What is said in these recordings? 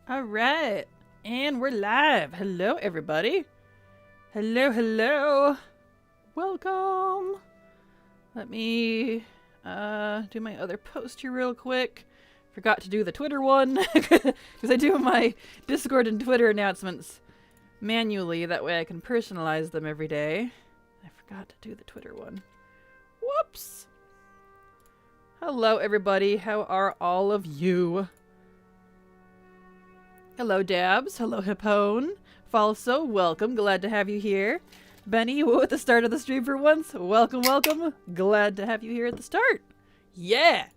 All right, and we're live. Hello, everybody. Hello, hello. Welcome. Let me do my other post here real quick. Forgot to do the Twitter one because I do my Discord and Twitter announcements manually. That way I can personalize them every day. I forgot to do the Twitter one. Whoops. Hello, everybody. How are all of you? Hello, Dabs. Hello, Hippone. Falso, welcome. Glad to have you here. Benny, you at the start of the stream for once. Welcome, welcome. Glad to have you here at the start. Yeah!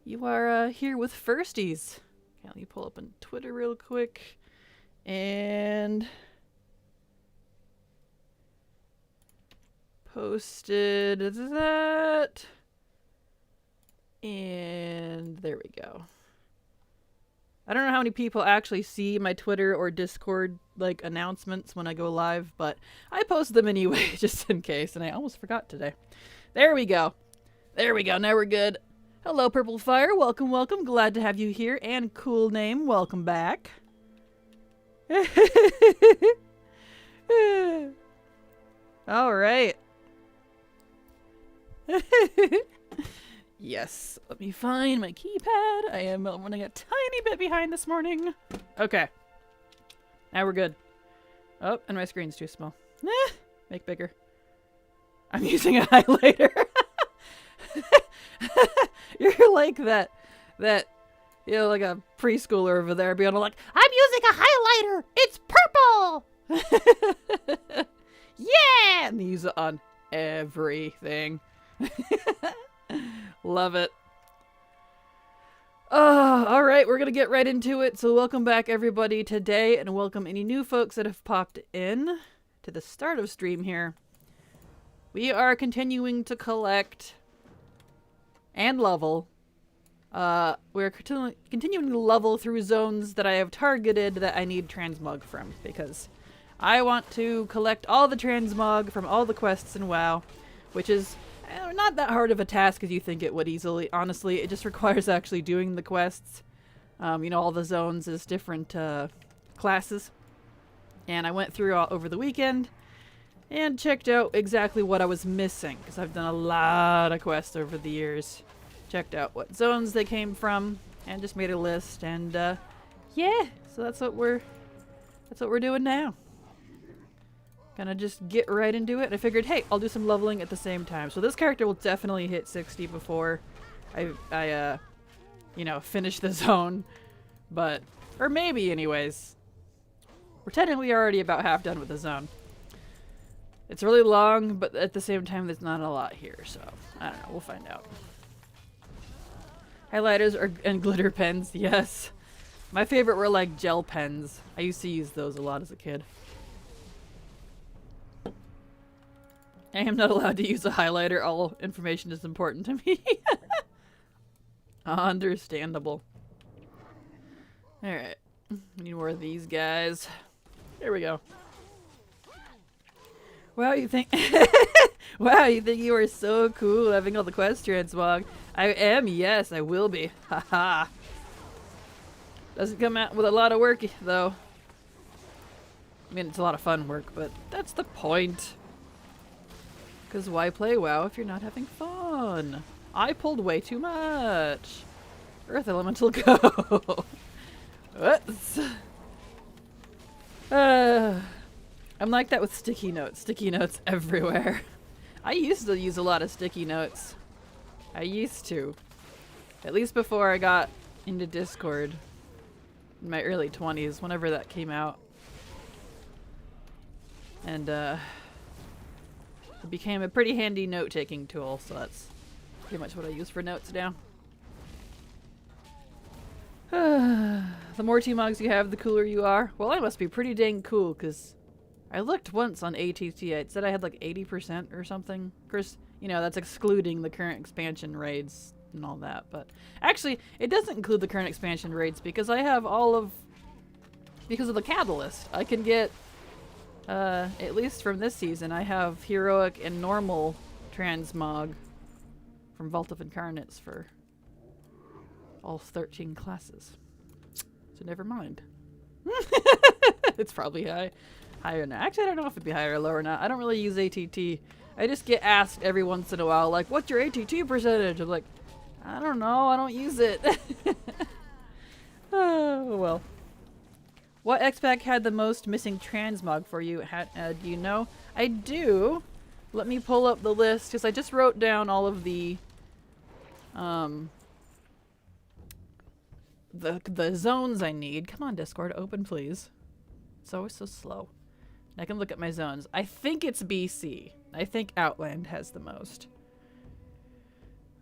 You are here with Firsties. Okay, let me pull up on Twitter real quick. And posted that. And there we go. I don't know how many people actually see my Twitter or Discord like announcements when I go live, but I post them anyway just in case, and I almost forgot today. There we go. There we go. Now we're good. Hello, Purple Fire. Welcome, welcome. Glad to have you here. And Cool Name, welcome back. All right. Yes, let me find my keypad. I am running a tiny bit behind this morning. Okay. Now we're good. Oh, and my screen's too small. Make bigger. I'm using a highlighter. You're like that, you know, like a preschooler over there being like, I'm using a highlighter! It's purple! Yeah! And they use it on everything. Love it. All right, we're gonna get right into it. So welcome back everybody today, and welcome any new folks that have popped in to the start of stream here. We are continuing to collect and level. We're continuing to level through zones that I have targeted that I need transmog from, because I want to collect all the transmog from all the quests in WoW, which is not that hard of a task as you think it would easily. Honestly, it just requires actually doing the quests. You know, all the zones is different classes. And I went through all over the weekend and checked out exactly what I was missing, because I've done a lot of quests over the years. Checked out what zones they came from and just made a list, and yeah, so that's what we're doing now. Gonna just get right into it. I figured, hey, I'll do some leveling at the same time. So this character will definitely hit 60 before I you know, finish the zone. But, or maybe anyways. We're technically already about half done with the zone. It's really long, but at the same time, there's not a lot here. So, I don't know. We'll find out. Highlighters and glitter pens, yes. My favorite were like gel pens. I used to use those a lot as a kid. I am not allowed to use a highlighter. All information is important to me. Understandable. Alright. We need more of these guys. Here we go. Wow, you think... Wow, you think you are so cool having all the quest transmog. I am, yes, I will be. Haha. Doesn't come out with a lot of work, though. I mean, it's a lot of fun work, but that's the point. Because why play WoW if you're not having fun? I pulled way too much. Earth Elemental, go. What? I'm like that with sticky notes. Sticky notes everywhere. I used to use a lot of sticky notes. I used to. At least before I got into Discord. In my early 20s, whenever that came out. And, it became a pretty handy note-taking tool, so that's pretty much what I use for notes now. The more T-Mogs you have, the cooler you are. Well, I must be pretty dang cool, because I looked once on ATT. It said I had like 80% or something. Of course, you know, that's excluding the current expansion raids and all that. But actually, it doesn't include the current expansion raids, because I have all of... Because of the Catalyst. I can get... at least from this season, I have heroic and normal transmog from Vault of Incarnates for all 13 classes. So never mind. It's probably higher now. Actually, I don't know if it'd be higher or lower or not. I don't really use ATT. I just get asked every once in a while, like, what's your ATT percentage? I'm like, I don't know. I don't use it. Oh, well. What X-Pack had the most missing transmog for you? Do you know? I do. Let me pull up the list, because I just wrote down all of the zones I need. Come on, Discord, open please. It's always so slow. I can look at my zones. I think it's BC. I think Outland has the most.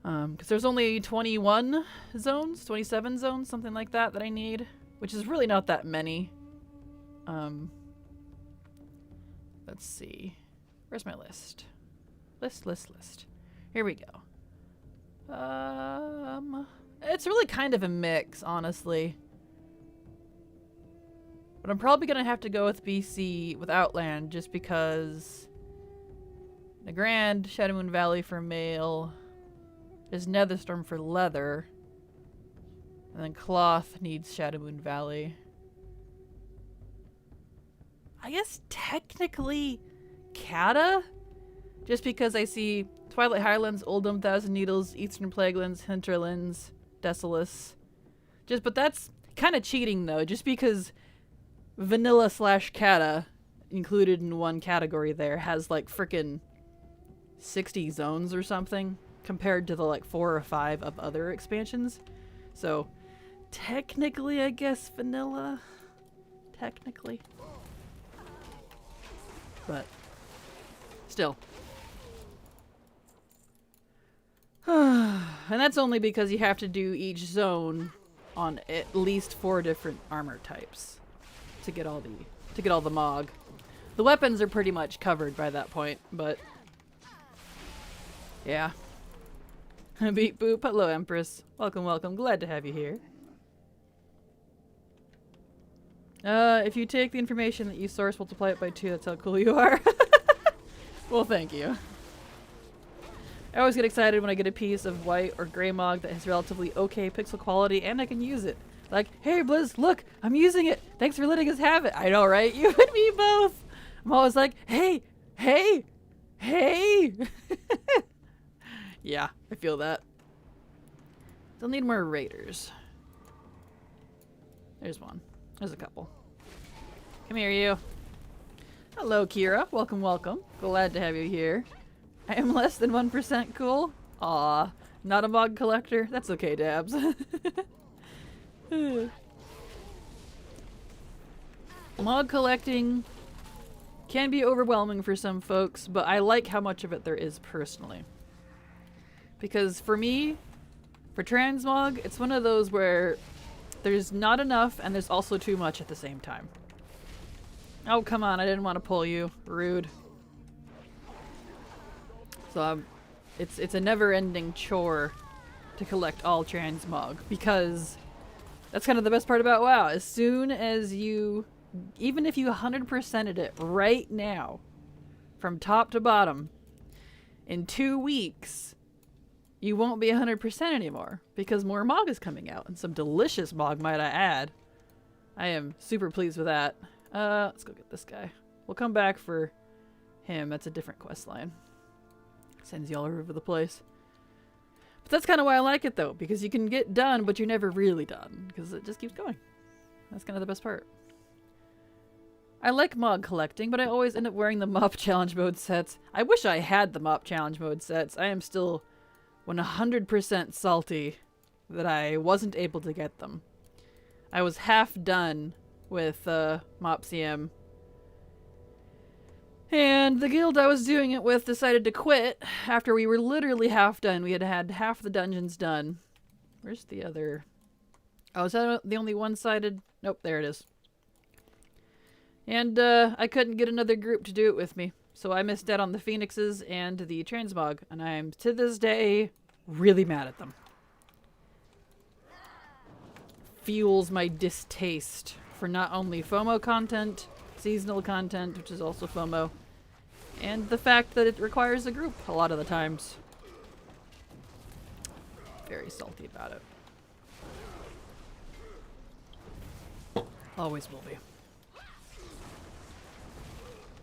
Because there's only 21 zones, 27 zones, something like that I need, which is really not that many. Let's see. Where's my list? List. Here we go. It's really kind of a mix, honestly. But I'm probably going to have to go with BC with Outland just because the Grand, Shadow Moon Valley for mail, is Netherstorm for leather, and then Cloth needs Shadow Moon Valley. I guess technically Kata, just because I see Twilight Highlands, Oldham, Thousand Needles, Eastern Plaguelands, Hinterlands, Desolus. But that's kind of cheating though, just because Vanilla / Kata included in one category there has like frickin' 60 zones or something compared to the like 4 or 5 of other expansions. So technically I guess vanilla. Technically. But still. And that's only because you have to do each zone on at least 4 different armor types to get all the Mog. The weapons are pretty much covered by that point, but yeah. Beat boop. Hello, Empress. Welcome. Glad to have you here. If you take the information that you source, multiply it by 2, that's how cool you are. Well, thank you. I always get excited when I get a piece of white or gray Mog that has relatively okay pixel quality and I can use it. Like, hey Blizz, look, I'm using it. Thanks for letting us have it. I know, right? You and me both. I'm always like, hey. Yeah, I feel that. Still need more raiders. There's one. There's a couple. Come here, you. Hello, Kira. Welcome. Glad to have you here. I am less than 1% cool. Aw, not a Mog collector. That's okay, Dabs. Mog collecting can be overwhelming for some folks, but I like how much of it there is personally. Because for me, for transmog, it's one of those where there's not enough and there's also too much at the same time. Oh, come on, I didn't want to pull you. Rude. So it's a never-ending chore to collect all transmog because that's kind of the best part about WoW. As soon as you, even if you 100%ed it right now, from top to bottom, in 2 weeks, you won't be 100% anymore because more Mog is coming out, and some delicious Mog, might I add. I am super pleased with that. Let's go get this guy. We'll come back for him. That's a different quest line. Sends you all over the place. But that's kind of why I like it, though, because you can get done, but you're never really done, because it just keeps going. That's kind of the best part. I like Mog collecting, but I always end up wearing the Mop Challenge Mode sets. I wish I had the Mop Challenge Mode sets. I am still 100% salty that I wasn't able to get them. I was half done with Mopcm. And the guild I was doing it with decided to quit after we were literally half done. We had half the dungeons done. Where's the other? Oh, is that the only one-sided? Nope, there it is. And I couldn't get another group to do it with me. So I missed out on the Phoenixes and the Transmog. And I'm, to this day, really mad at them. Fuels my distaste for not only FOMO content, seasonal content, which is also FOMO, and the fact that it requires a group a lot of the times. Very salty about it. Always will be.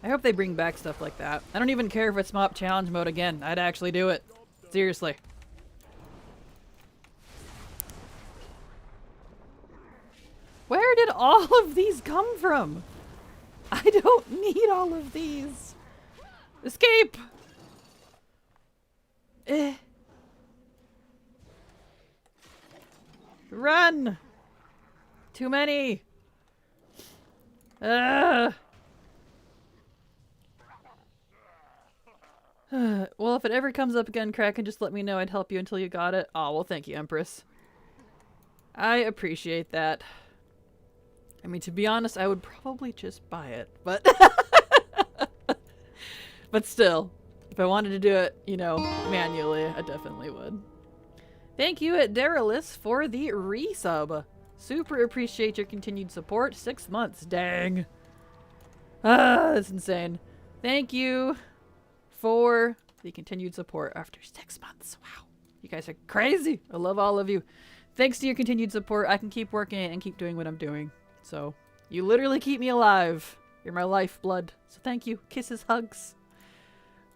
I hope they bring back stuff like that. I don't even care if it's mop challenge mode again. I'd actually do it. Seriously. Where did all of these come from? I don't need all of these. Escape! Run! Too many! Well, if it ever comes up again, Kraken, just let me know. I'd help you until you got it. Oh, well, thank you, Empress. I appreciate that. I mean, to be honest, I would probably just buy it, but... but still, if I wanted to do it, you know, manually, I definitely would. Thank you, Darylis, for the resub. Super appreciate your continued support. 6 months, dang. Ah, that's insane. Thank you for the continued support after 6 months. Wow, you guys are crazy. I love all of you. Thanks to your continued support, I can keep working and keep doing what I'm doing. So, you literally keep me alive. You're my lifeblood. So thank you. Kisses, hugs.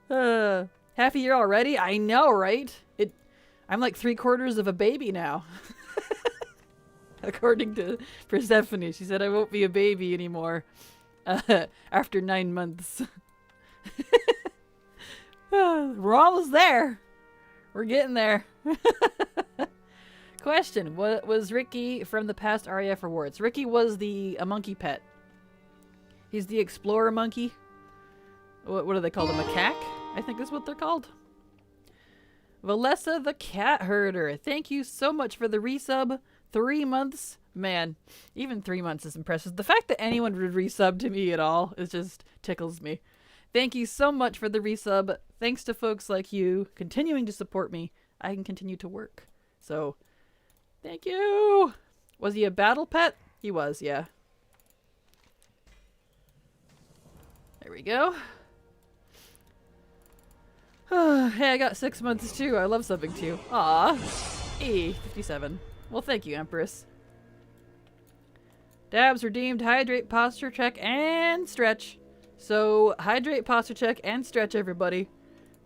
Half a year already? I know, right? I'm like 3/4 of a baby now. According to Persephone, she said I won't be a baby anymore after 9 months. We're almost there. We're getting there. Question: what was Ricky from the past RAF rewards? Ricky was a monkey pet. He's the explorer monkey. What do they call them? A macaque? I think is what they're called. Valessa the cat herder. Thank you so much for the resub. 3 months. Man, even 3 months is impressive. The fact that anyone would resub to me at all is just tickles me. Thank you so much for the resub. Thanks to folks like you continuing to support me, I can continue to work. So, thank you. Was he a battle pet? He was, yeah. There we go. Hey, I got 6 months too. I love subbing to you. Aw. 57. Well, thank you, Empress. Dabs redeemed hydrate, posture check, and stretch. So, hydrate, posture check, and stretch, everybody.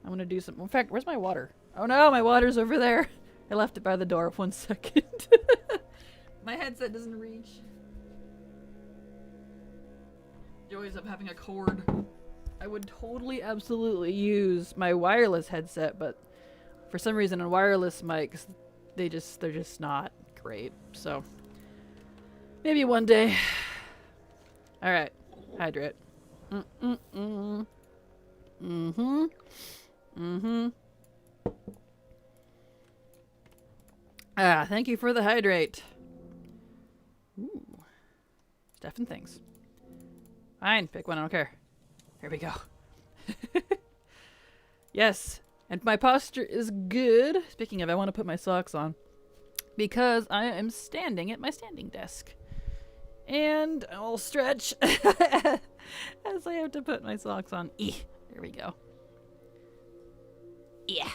I'm gonna do some. In fact, where's my water? Oh no, my water's over there. I left it by the door. 1 second. My headset doesn't reach. Joys of having a cord. I would totally, absolutely use my wireless headset, but for some reason on wireless mics, they're just not great. So maybe one day. All right, hydrate. Thank you for the hydrate. Ooh, stuff and things. Fine, pick one. I don't care. Here we go. Yes, and my posture is good. Speaking of, I want to put my socks on because I am standing at my standing desk. And I'll stretch as I have to put my socks on. There we go. Yeah.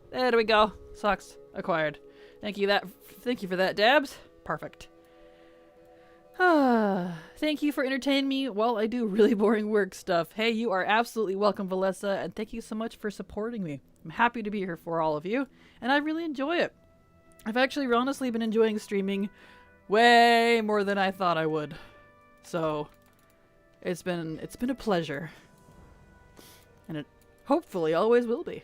There we go. Socks acquired. Thank you for that, Dabs. Perfect. Thank you for entertaining me while I do really boring work stuff. Hey, you are absolutely welcome, Valessa, and thank you so much for supporting me. I'm happy to be here for all of you, and I really enjoy it. I've actually honestly been enjoying streaming way more than I thought I would. So, it's been a pleasure. And it hopefully always will be.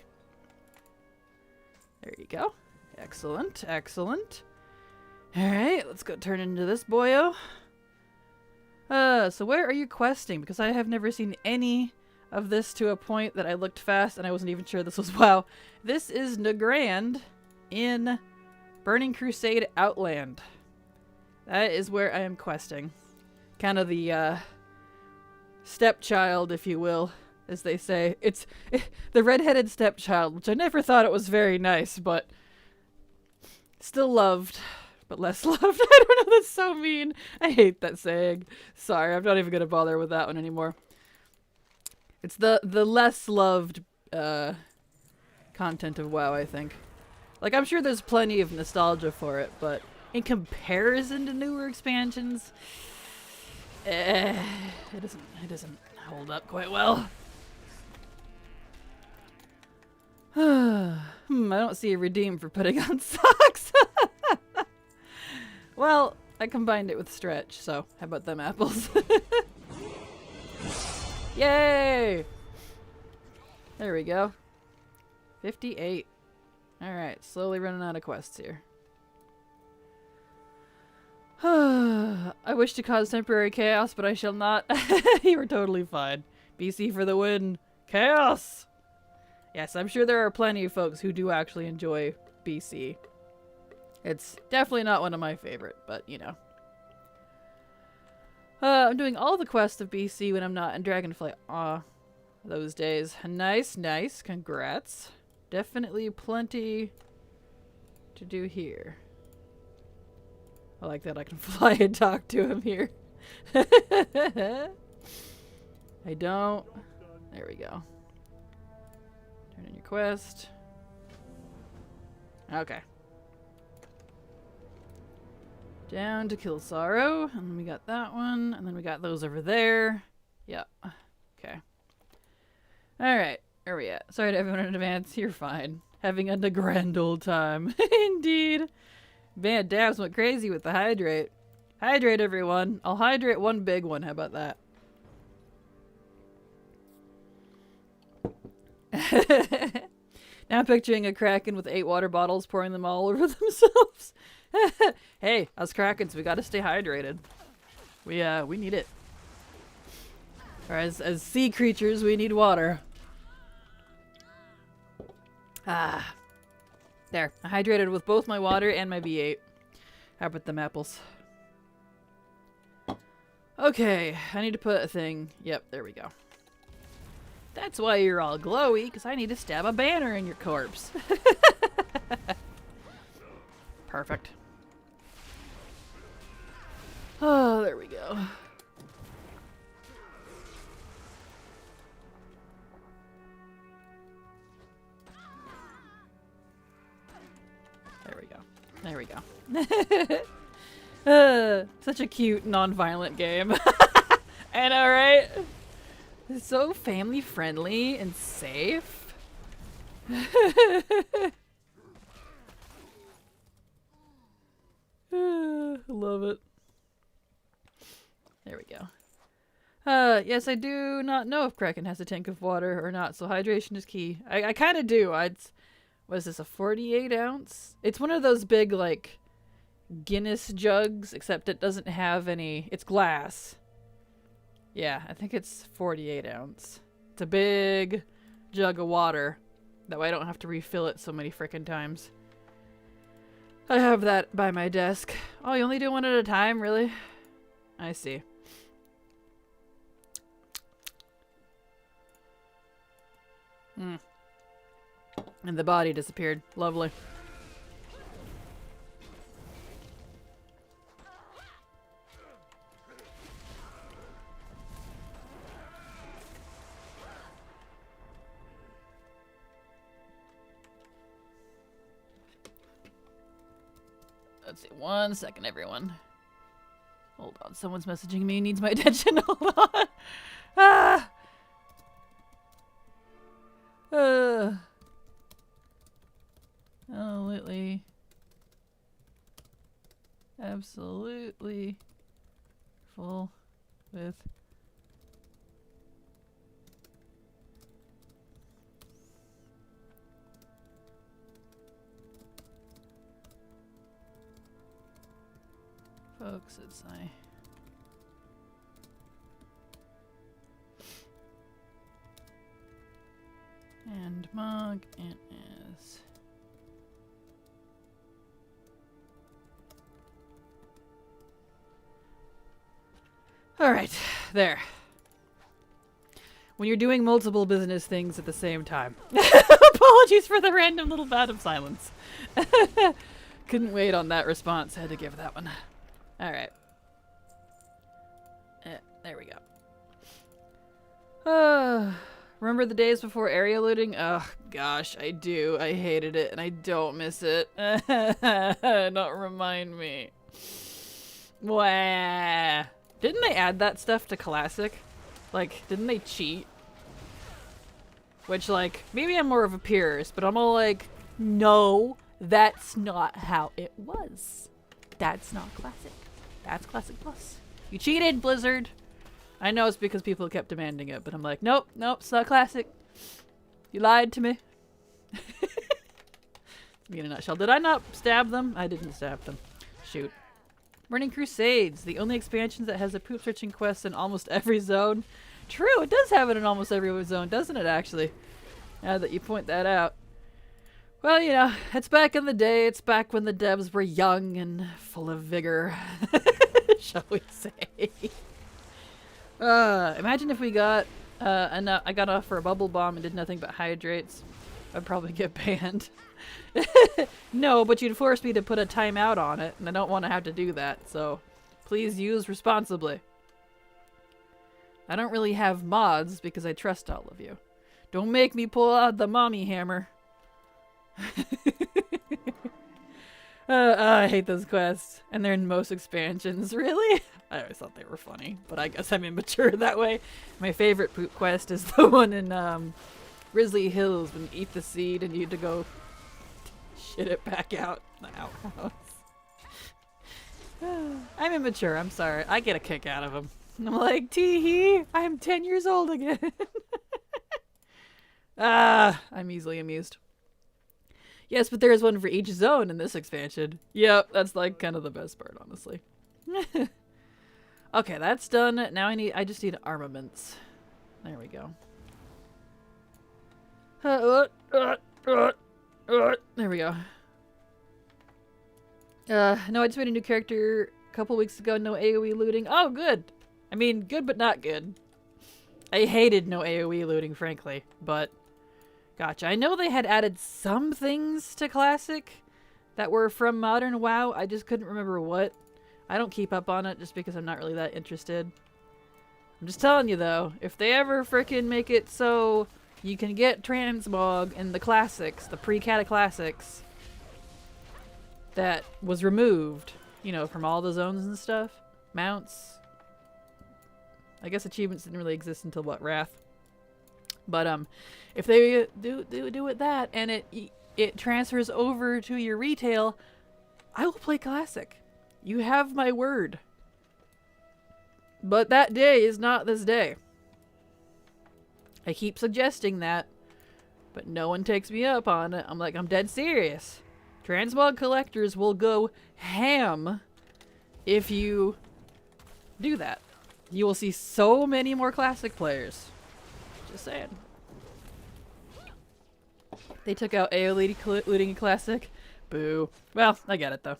There you go. Excellent, excellent. Alright, let's go turn into this boyo. So where are you questing? Because I have never seen any of this to a point that I looked fast and I wasn't even sure this was WoW. This is Nagrand in Burning Crusade Outland. That is where I am questing. Kind of the, stepchild, if you will, as they say. It's the redheaded stepchild, which I never thought it was very nice, but still loved. But less loved. I don't know, that's so mean. I hate that saying. Sorry, I'm not even gonna bother with that one anymore. It's the less loved content of WoW, I think. Like, I'm sure there's plenty of nostalgia for it, but in comparison to newer expansions, It doesn't hold up quite well. I don't see a redeem for putting on socks. Well, I combined it with stretch, so how about them apples? Yay! There we go. 58. Alright, slowly running out of quests here. I wish to cause temporary chaos, but I shall not. You were totally fine. BC for the win. Chaos! Yes, I'm sure there are plenty of folks who do actually enjoy BC. It's definitely not one of my favorite, but you know. I'm doing all the quests of BC when I'm not in Dragonflight. Aw, those days. Nice, nice. Congrats. Definitely plenty to do here. I like that I can fly and talk to him here. I don't. There we go. Turn in your quest. Okay. Down to kill Sorrow. And then we got that one. And then we got those over there. Yep. Okay. Alright. Where are we at? Sorry to everyone in advance. You're fine. Having a grand old time. Indeed. Man, Dabs went crazy with the hydrate. Hydrate, everyone. I'll hydrate one big one. How about that? Now picturing a Kraken with 8 water bottles pouring them all over themselves. Hey, us Krakens, we gotta stay hydrated. We need it. Or as sea creatures, we need water. Ah. There. I hydrated with both my water and my V8. How about them apples? Okay, I need to put a thing. Yep, there we go. That's why you're all glowy, because I need to stab a banner in your corpse. Perfect. Oh, there we go. There we go. There we go. Such a cute, non-violent game. I know, right? It's so family-friendly and safe. Love it. There we go. Yes, I do not know if Kraken has a tank of water or not, so hydration is key. I kind of do. What is this, a 48 ounce? It's one of those big, like, Guinness jugs, except it doesn't have any... It's glass. Yeah, I think it's 48 ounce. It's a big jug of water. That way I don't have to refill it so many frickin' times. I have that by my desk. Oh, you only do one at a time, really? I see. And the body disappeared. Lovely. Let's see. 1 second, everyone. Hold on. Someone's messaging me. Needs my attention. Hold on. Ah! Absolutely full with folks. It's and mug and is all right. There. When you're doing multiple business things at the same time. Apologies for the random little bout of silence. Couldn't wait on that response. Had to give that one. All right. There we go. Remember the days before area looting? Oh, gosh, I do. I hated it, and I don't miss it. Don't remind me. Wah. Didn't they add that stuff to Classic? Like, didn't they cheat? Which, like, maybe I'm more of a purist, but I'm all like, no, that's not how it was. That's not Classic. That's Classic Plus. You cheated, Blizzard. I know it's because people kept demanding it, but I'm like, nope, nope, it's not Classic. You lied to me. In a nutshell. Did I not stab them? I didn't stab them. Shoot. Burning Crusades, the only expansion that has a poop searching quest in almost every zone. True, it does have it in almost every zone, doesn't it, actually? Now that you point that out. Well, you know, it's back in the day. It's back when the devs were young and full of vigor, shall we say. Imagine if we got, I got off for a bubble bomb and did nothing but hydrates. I'd probably get banned. No, but you'd force me to put a timeout on it, and I don't want to have to do that, so please use responsibly. I don't really have mods because I trust all of you. Don't make me pull out the mommy hammer. I hate those quests, and they're in most expansions. Really? I always thought they were funny, but I guess I'm immature that way. My favorite poop quest is the one in Grizzly Hills when you eat the seed and you need to go shit it back out in the outhouse. I'm immature, I'm sorry. I get a kick out of them. I'm like, tee-hee, I'm 10 years old again. I'm easily amused. Yes, but there is one for each zone in this expansion. Yep, that's like kind of the best part, honestly. Okay, that's done. Now I just need armaments. There we go. There we go. No, I just made a new character a couple weeks ago. No AoE looting. Oh, good. I mean, good but not good. I hated no AoE looting, frankly, but gotcha. I know they had added some things to Classic that were from Modern WoW. I just couldn't remember what. I don't keep up on it just because I'm not really that interested. I'm just telling you, though, if they ever frickin' make it so you can get transmog in the classics, the pre-cata classics, that was removed, you know, from all the zones and stuff. Mounts. I guess achievements didn't really exist until, what, Wrath? But, if they do it that, and it transfers over to your retail, I will play Classic. You have my word. But that day is not this day. I keep suggesting that, but no one takes me up on it. I'm like, I'm dead serious. Transmog collectors will go ham if you do that. You will see so many more Classic players. Just saying. They took out AoE looting in Classic. Boo. Well, I get it though.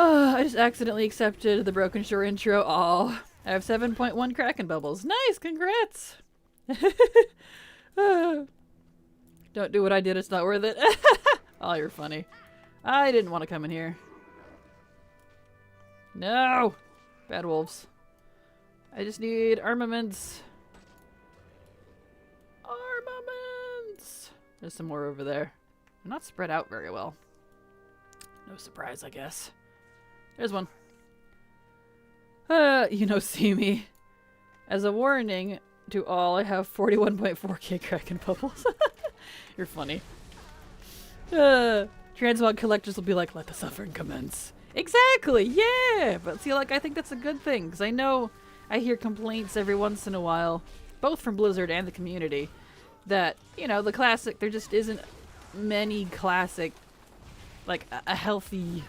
I just accidentally accepted the Broken Shore intro. Aw. I have 7.1 Kraken bubbles. Nice, congrats! Don't do what I did, it's not worth it. Oh, you're funny. I didn't want to come in here. No! Bad wolves. I just need armaments. Armaments! There's some more over there. They're not spread out very well. No surprise, I guess. There's one. You know, see me. As a warning to all, I have 41.4k Kraken bubbles. You're funny. Transmog collectors will be like, let the suffering commence. Exactly, yeah! But see, like, I think that's a good thing, because I know I hear complaints every once in a while, both from Blizzard and the community, that, you know, the Classic, there just isn't many Classic, like, a healthy...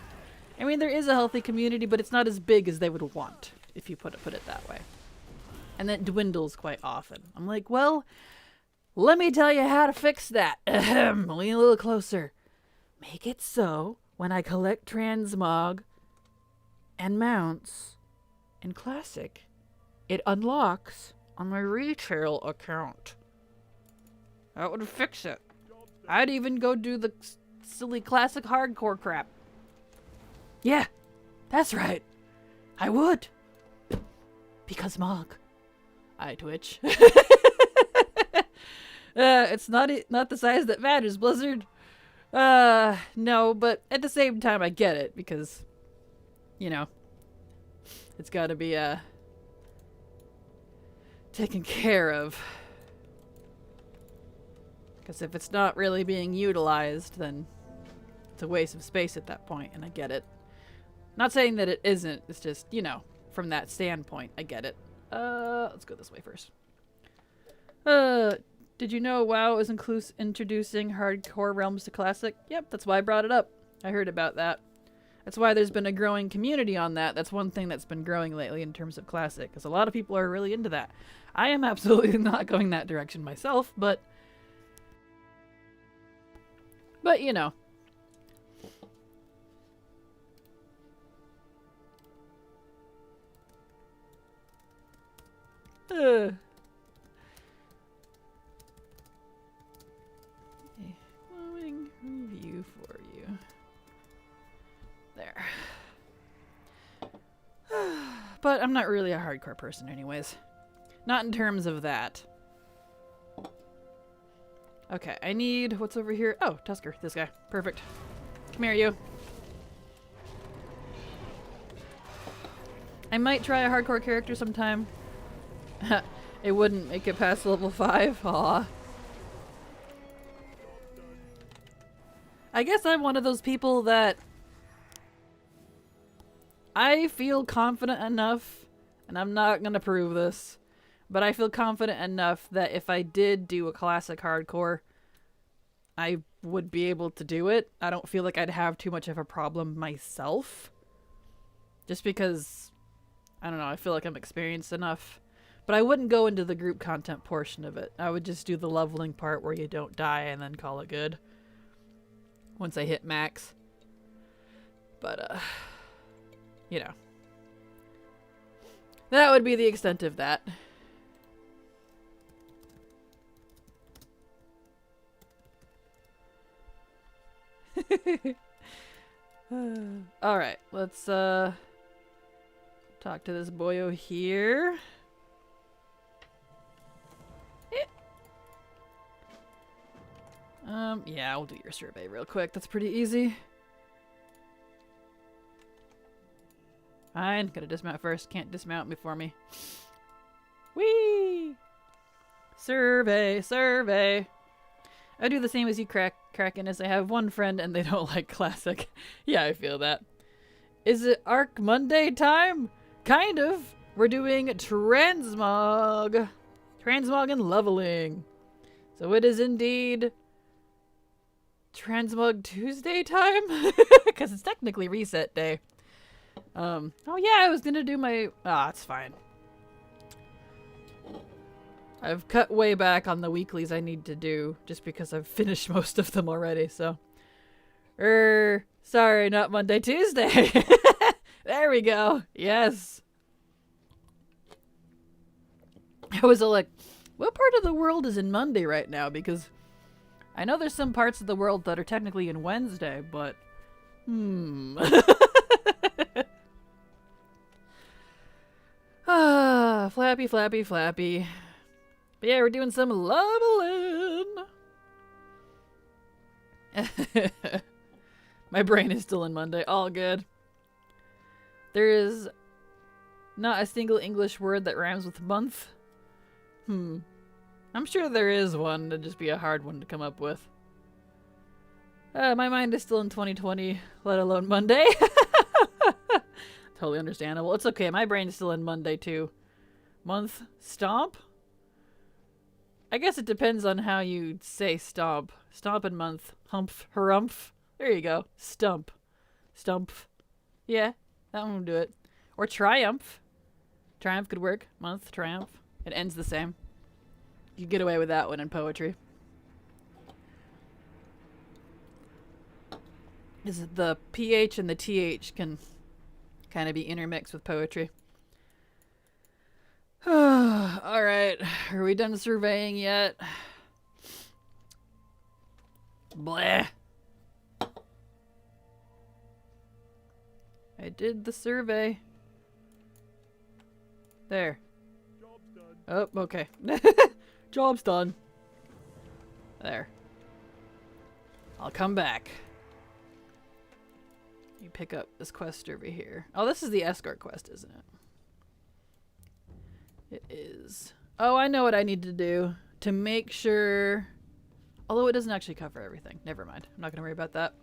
I mean, there is a healthy community, but it's not as big as they would want, if you put it that way. And that dwindles quite often. I'm like, well, let me tell you how to fix that. Ahem, lean a little closer. Make it so, when I collect transmog and mounts in Classic, it unlocks on my retail account. That would fix it. I'd even go do the silly Classic hardcore crap. Yeah, that's right. I would. Because Mog. I twitch. It's not the size that matters, Blizzard. No, but at the same time I get it because, you know, It's got to be taken care of. Because if it's not really being utilized, then it's a waste of space at that point, and I get it. Not saying that it isn't, it's just, you know, from that standpoint, I get it. Let's go this way first. Did you know WoW is introducing hardcore realms to Classic? Yep, that's why I brought it up. I heard about that. That's why there's been a growing community on that. That's one thing that's been growing lately in terms of Classic, because a lot of people are really into that. I am absolutely not going that direction myself, but you know. Glowing review for you. There. But I'm not really a hardcore person anyways. Not in terms of that. Okay, I need... What's over here? Oh, Tusker. This guy. Perfect. Come here, you. I might try a hardcore character sometime. It wouldn't make it past level 5. Aw. I guess I'm one of those people that... I feel confident enough, and I'm not gonna prove this, but I feel confident enough that if I did do a classic hardcore, I would be able to do it. I don't feel like I'd have too much of a problem myself. Just because, I don't know, I feel like I'm experienced enough. But I wouldn't go into the group content portion of it. I would just do the leveling part where you don't die and then call it good. Once I hit max. But, you know. That would be the extent of that. Alright, let's talk to this boyo here. Yeah, we'll do your survey real quick. That's pretty easy. Fine, gotta dismount first. Can't dismount before me. Whee! Survey, survey. I do the same as you, Kraken, as I have one friend and they don't like classic. Yeah, I feel that. Is it Arc Monday time? Kind of. We're doing transmog. Transmog and leveling. So it is indeed Transmog Tuesday time? Because it's technically reset day. Oh yeah, I was gonna do my... Ah, it's fine. I've cut way back on the weeklies I need to do, just because I've finished most of them already, so... Sorry, not Monday, Tuesday! There we go! Yes! I was like, what part of the world is in Monday right now? Because I know there's some parts of the world that are technically in Wednesday, but... Ah, flappy, flappy, flappy. But yeah, we're doing some leveling. My brain is still in Monday. All good. There is not a single English word that rhymes with month. I'm sure there is one. It'd just be a hard one to come up with. My mind is still in 2020, let alone Monday. Totally understandable. It's okay. My brain is still in Monday too. Month? Stomp? I guess it depends on how you say stomp. Stomp and month. Humph. Harumph. There you go. Stump. Stump. Yeah, that one will do it. Or triumph. Triumph could work. Month. Triumph. It ends the same. You get away with that one in poetry. Is the PH and the TH can kind of be intermixed with poetry. Alright, are we done surveying yet? Bleh. I did the survey. There. Job's done. Oh, okay. Job's done. There. I'll come back. You pick up this quest over here. Oh, this is the escort quest, isn't it? It is. Oh, I know what I need to do to make sure... Although it doesn't actually cover everything. Never mind. I'm not going to worry about that.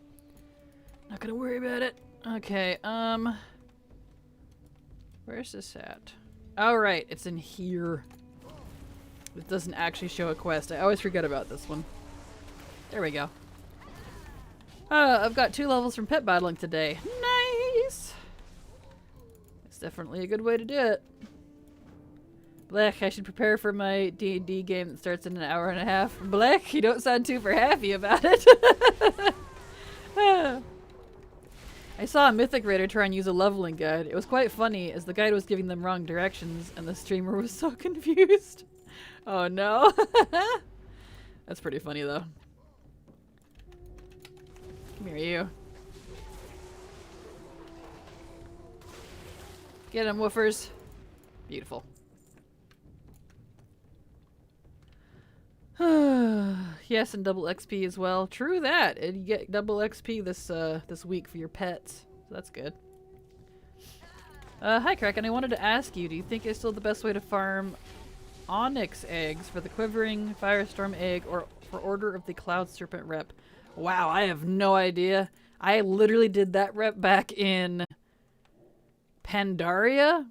Not going to worry about it. Okay, where's this at? Oh, right. It's in here. It doesn't actually show a quest. I always forget about this one. There we go. I've got 2 levels from pet battling today. Nice! It's definitely a good way to do it. Blech, I should prepare for my D&D game that starts in an hour and a half. Blech, you don't sound too happy about it. I saw a Mythic Raider try and use a leveling guide. It was quite funny as the guide was giving them wrong directions and the streamer was so confused. Oh no. That's pretty funny though. Come here, you. Get him, woofers. Beautiful. Yes, and double XP as well. True that. And you get double XP this week for your pets. So that's good. Hi Kraken, I wanted to ask you, do you think it's still the best way to farm onyx eggs for the quivering firestorm egg or for Order of the Cloud Serpent rep? Wow, I have no idea. I literally did that rep back in Pandaria,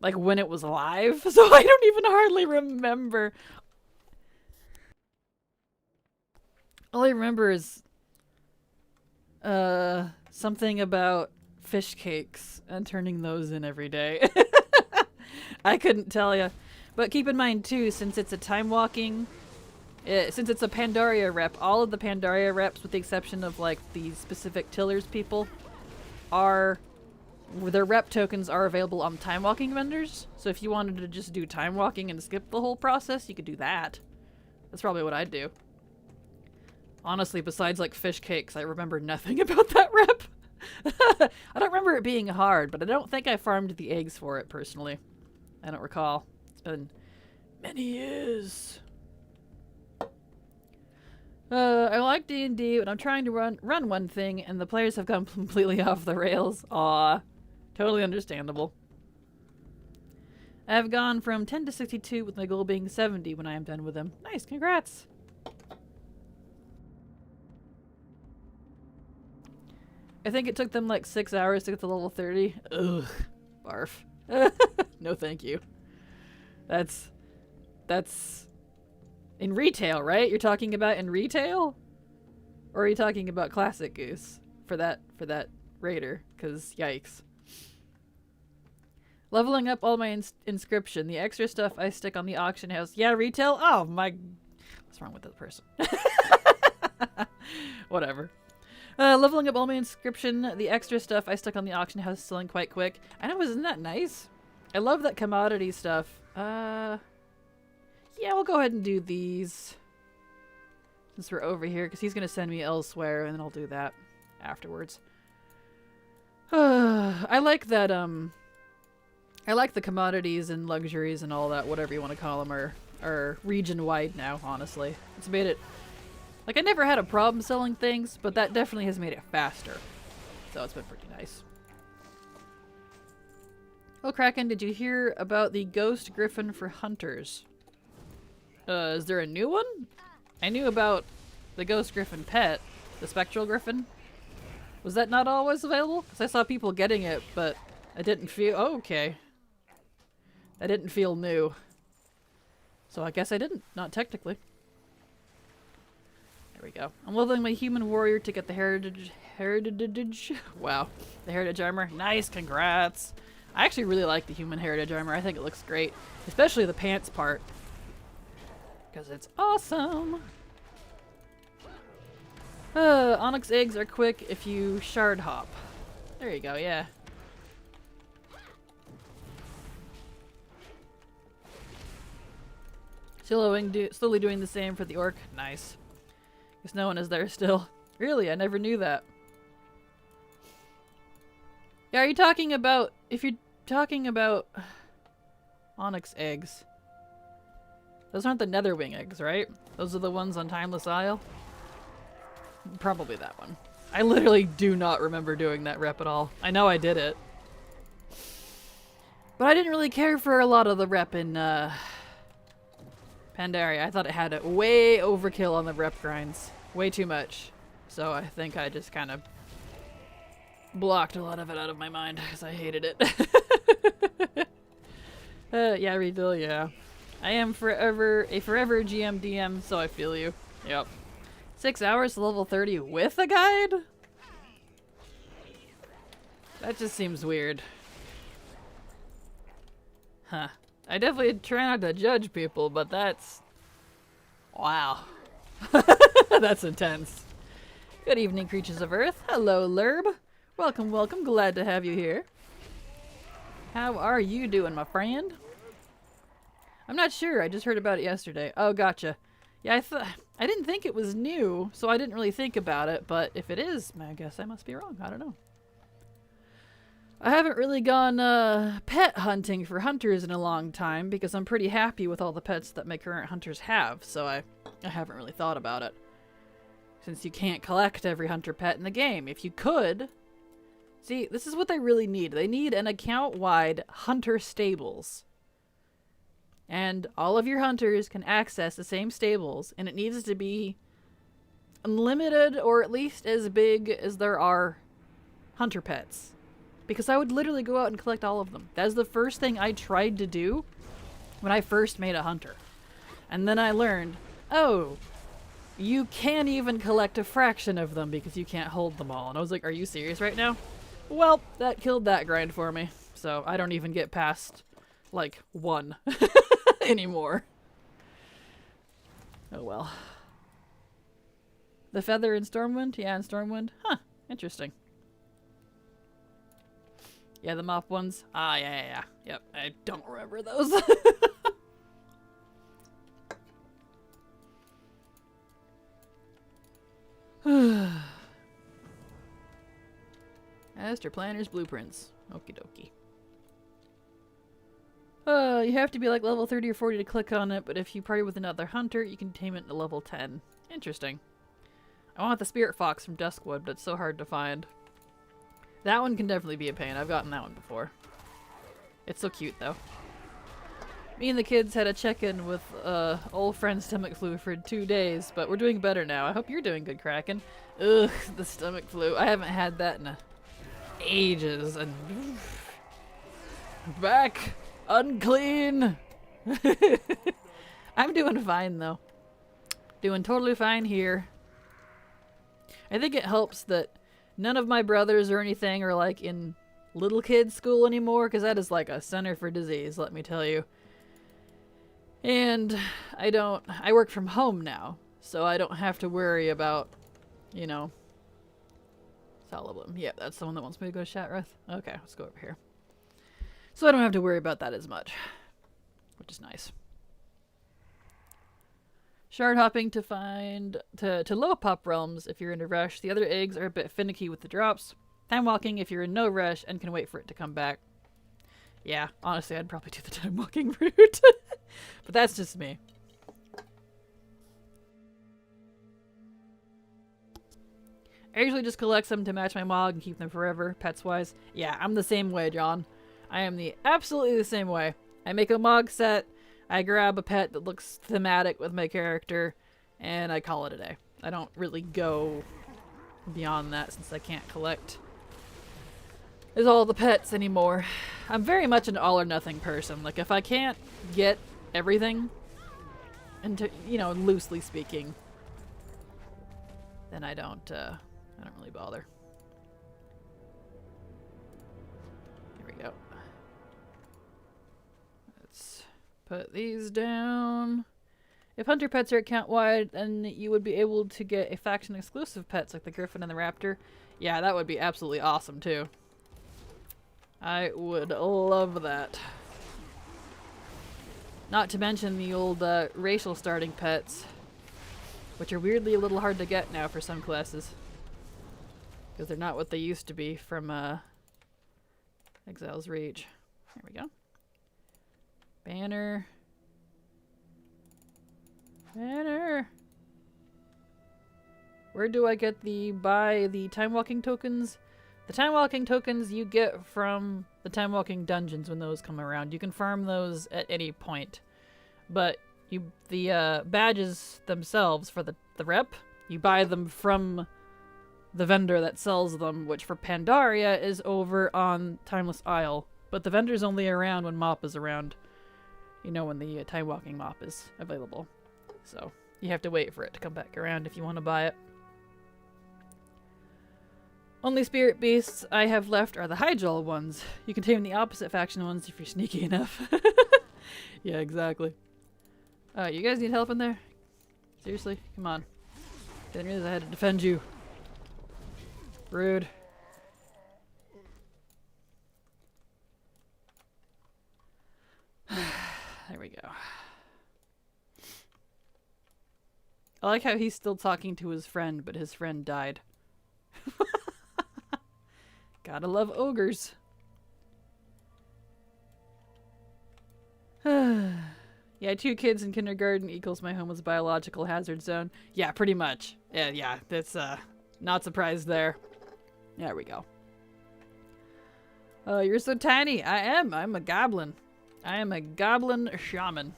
like when it was live, so I don't even hardly remember. All I remember is something about fish cakes and turning those in every day. I couldn't tell you. But keep in mind too, since it's a time walking, since it's a Pandaria rep, all of the Pandaria reps, with the exception of like the specific Tillers people, their rep tokens are available on time walking vendors. So if you wanted to just do time walking and skip the whole process, you could do that. That's probably what I'd do. Honestly, besides like fish cakes, I remember nothing about that rep. I don't remember it being hard, but I don't think I farmed the eggs for it personally. I don't recall. It's been many years. I like D&D, but I'm trying to run one thing, and the players have gone completely off the rails. Aw. Totally understandable. I have gone from 10 to 62, with my goal being 70 when I am done with them. Nice, congrats! I think it took them like 6 hours to get to level 30. Ugh. Barf. No thank you. That's in retail, right? You're talking about in retail? Or are you talking about Classic Goose for that raider? Cause yikes. Leveling up all my inscription. The extra stuff I stick on the auction house. Yeah, retail? Oh my... What's wrong with that person? Whatever. Leveling up all my inscription. The extra stuff I stuck on the auction house is selling quite quick. I know, isn't that nice? I love that commodity stuff. Yeah, we'll go ahead and do these. Since we're over here, because he's going to send me elsewhere, and then I'll do that afterwards. I like that, I like the commodities and luxuries and all that, whatever you want to call them, are region-wide now, honestly. It's made it... Like, I never had a problem selling things, but that definitely has made it faster. So it's been pretty nice. Oh, Kraken, did you hear about the Ghost Griffin for Hunters? Is there a new one? I knew about the Ghost Griffin pet, the Spectral Griffin. Was that not always available? Because I saw people getting it, but I didn't feel... Oh, okay. I didn't feel new. So I guess I didn't. Not technically. There we go. I'm leveling my human warrior to get the heritage... Wow. The heritage armor. Nice, congrats. I actually really like the human heritage armor. I think it looks great. Especially the pants part. Because it's awesome. Onyx eggs are quick if you shard hop. There you go, yeah. Slowly doing the same for the orc. Nice. Guess no one is there still. Really? I never knew that. Yeah, are you talking about... If you're talking about... Onyx eggs. Those aren't the Netherwing eggs, right? Those are the ones on Timeless Isle? Probably that one. I literally do not remember doing that rep at all. I know I did it. But I didn't really care for a lot of the rep in Pandaria. I thought it had a way overkill on the rep grinds. Way too much. So I think I just kind of blocked a lot of it out of my mind because I hated it. Yeah, refill, yeah. I am a forever GM DM, so I feel you. Yep. 6 hours to level 30 with a guide? That just seems weird. Huh. I definitely try not to judge people, but that's... Wow. That's intense. Good evening, creatures of Earth. Hello, Lurb. Welcome, welcome. Glad to have you here. How are you doing, my friend? I'm not sure. I just heard about it yesterday. Oh, gotcha. Yeah, I didn't think it was new, so I didn't really think about it, but if it is, I guess I must be wrong. I don't know. I haven't really gone pet hunting for hunters in a long time because I'm pretty happy with all the pets that my current hunters have, so I haven't really thought about it. Since you can't collect every hunter pet in the game. If you could... See, this is what they really need. They need an account-wide hunter stables. And all of your hunters can access the same stables, and it needs to be unlimited or at least as big as there are hunter pets. Because I would literally go out and collect all of them. That's the first thing I tried to do when I first made a hunter. And then I learned, oh, you can't even collect a fraction of them because you can't hold them all. And I was like, are you serious right now? Well, that killed that grind for me. So I don't even get past, like, 1 anymore. Oh well. The feather in Stormwind? Yeah, in Stormwind. Huh, interesting. Yeah, the mop ones. Ah, yeah. Yep, I don't remember those. Master Planner's Blueprints. Okie dokie. You have to be like level 30 or 40 to click on it, but if you party with another hunter, you can tame it to level 10. Interesting. I want the Spirit Fox from Duskwood, but it's so hard to find. That one can definitely be a pain. I've gotten that one before. It's so cute, though. Me and the kids had a check-in with old friend stomach flu for 2 days, but we're doing better now. I hope you're doing good, Kraken. Ugh, the stomach flu. I haven't had that in ages, and back unclean. I'm doing fine, though. Doing totally fine here. I think it helps that none of my brothers or anything are like in little kid school anymore, because that is like a center for disease, let me tell you. And I work from home now, so I don't have to worry about, you know, Soliblim. Yeah, that's the one that wants me to go to Shatrath. Okay, let's go over here. So I don't have to worry about that as much, which is nice. Shard hopping to find to low pop realms if you're in a rush. The other eggs are a bit finicky with the drops. Time walking if you're in no rush and can wait for it to come back. Yeah, honestly, I'd probably do the time walking route. But that's just me. I usually just collect them to match my mog and keep them forever, pets-wise. Yeah, I'm the same way, John. I am absolutely the same way. I make a mog set, I grab a pet that looks thematic with my character, and I call it a day. I don't really go beyond that since I can't collect all the pets anymore. I'm very much an all-or-nothing person. Like, if I can't get everything, and you know, loosely speaking, then I don't really bother. Here we go. Let's put these down. If hunter pets are account-wide, then you would be able to get a faction-exclusive pets like the Griffin and the Raptor. Yeah, that would be absolutely awesome, too. I would love that. Not to mention the old racial starting pets, which are weirdly a little hard to get now for some classes. Because they're not what they used to be from Exile's Reach. There we go. Banner. Banner! Where do I get buy the time walking tokens? The time walking tokens you get from the time walking dungeons when those come around. You can farm those at any point. But the badges themselves for the rep, you buy them from the vendor that sells them, which for Pandaria is over on Timeless Isle. But the vendor's only around when Mop is around. You know, when the time walking Mop is available. So you have to wait for it to come back around if you want to buy it. Only spirit beasts I have left are the Hyjal ones. You can tame the opposite faction ones if you're sneaky enough. Yeah, exactly. You guys need help in there? Seriously? Come on. Didn't realize I had to defend you. Rude. There we go. I like how he's still talking to his friend, but his friend died. Gotta love ogres. Yeah, 2 kids in kindergarten equals my home was a biological hazard zone. Yeah, pretty much. Yeah, that's not surprised there. There we go. You're so tiny. I am. I'm a goblin. I am a goblin shaman.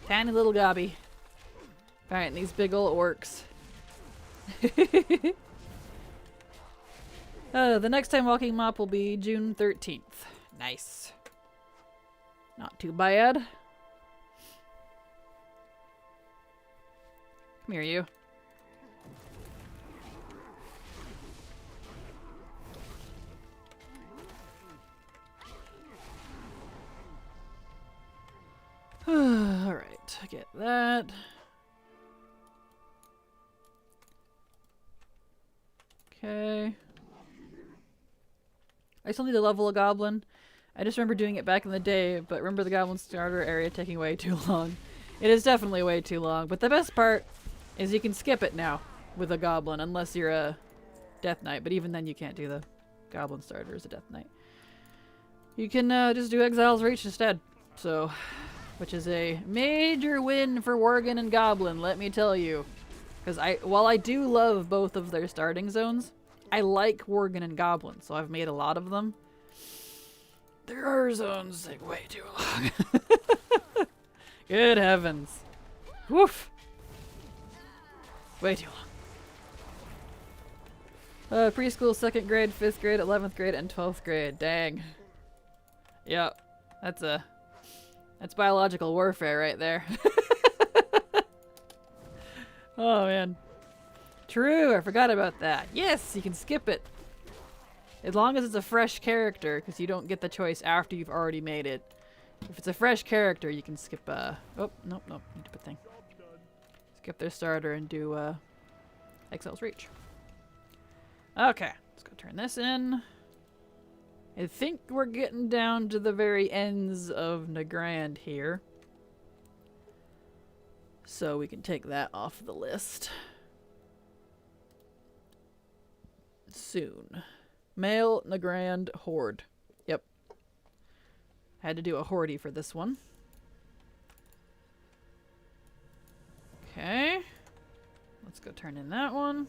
Tiny little gobby. Fighting these big ol' orcs. The next time walking mop will be June 13th. Nice. Not too bad. Come here, you. Alright, get that. Okay. I still need to level a goblin. I just remember doing it back in the day, but remember the goblin starter area taking way too long. It is definitely way too long, but the best part is you can skip it now with a goblin, unless you're a Death Knight, but even then you can't do the goblin starter as a Death Knight. You can just do Exile's Reach instead, so, which is a major win for Worgen and Goblin, let me tell you. Because while I do love both of their starting zones, I like Worgen and Goblin, so I've made a lot of them. There are zones take way too long. Good heavens. Woof. Way too long. Preschool, 2nd grade, 5th grade, 11th grade, and 12th grade. Dang. Yep. That's biological warfare right there. Oh man. True, I forgot about that. Yes, you can skip it. As long as it's a fresh character, because you don't get the choice after you've already made it. If it's a fresh character, you can skip, oh, nope, need to put thing. Skip their starter and do, Exile's Reach. Okay, let's go turn this in. I think we're getting down to the very ends of Nagrand here. So we can take that off the list. Soon. Male Nagrand Horde. Yep. Had to do a Horde for this one. Okay. Let's go turn in that one.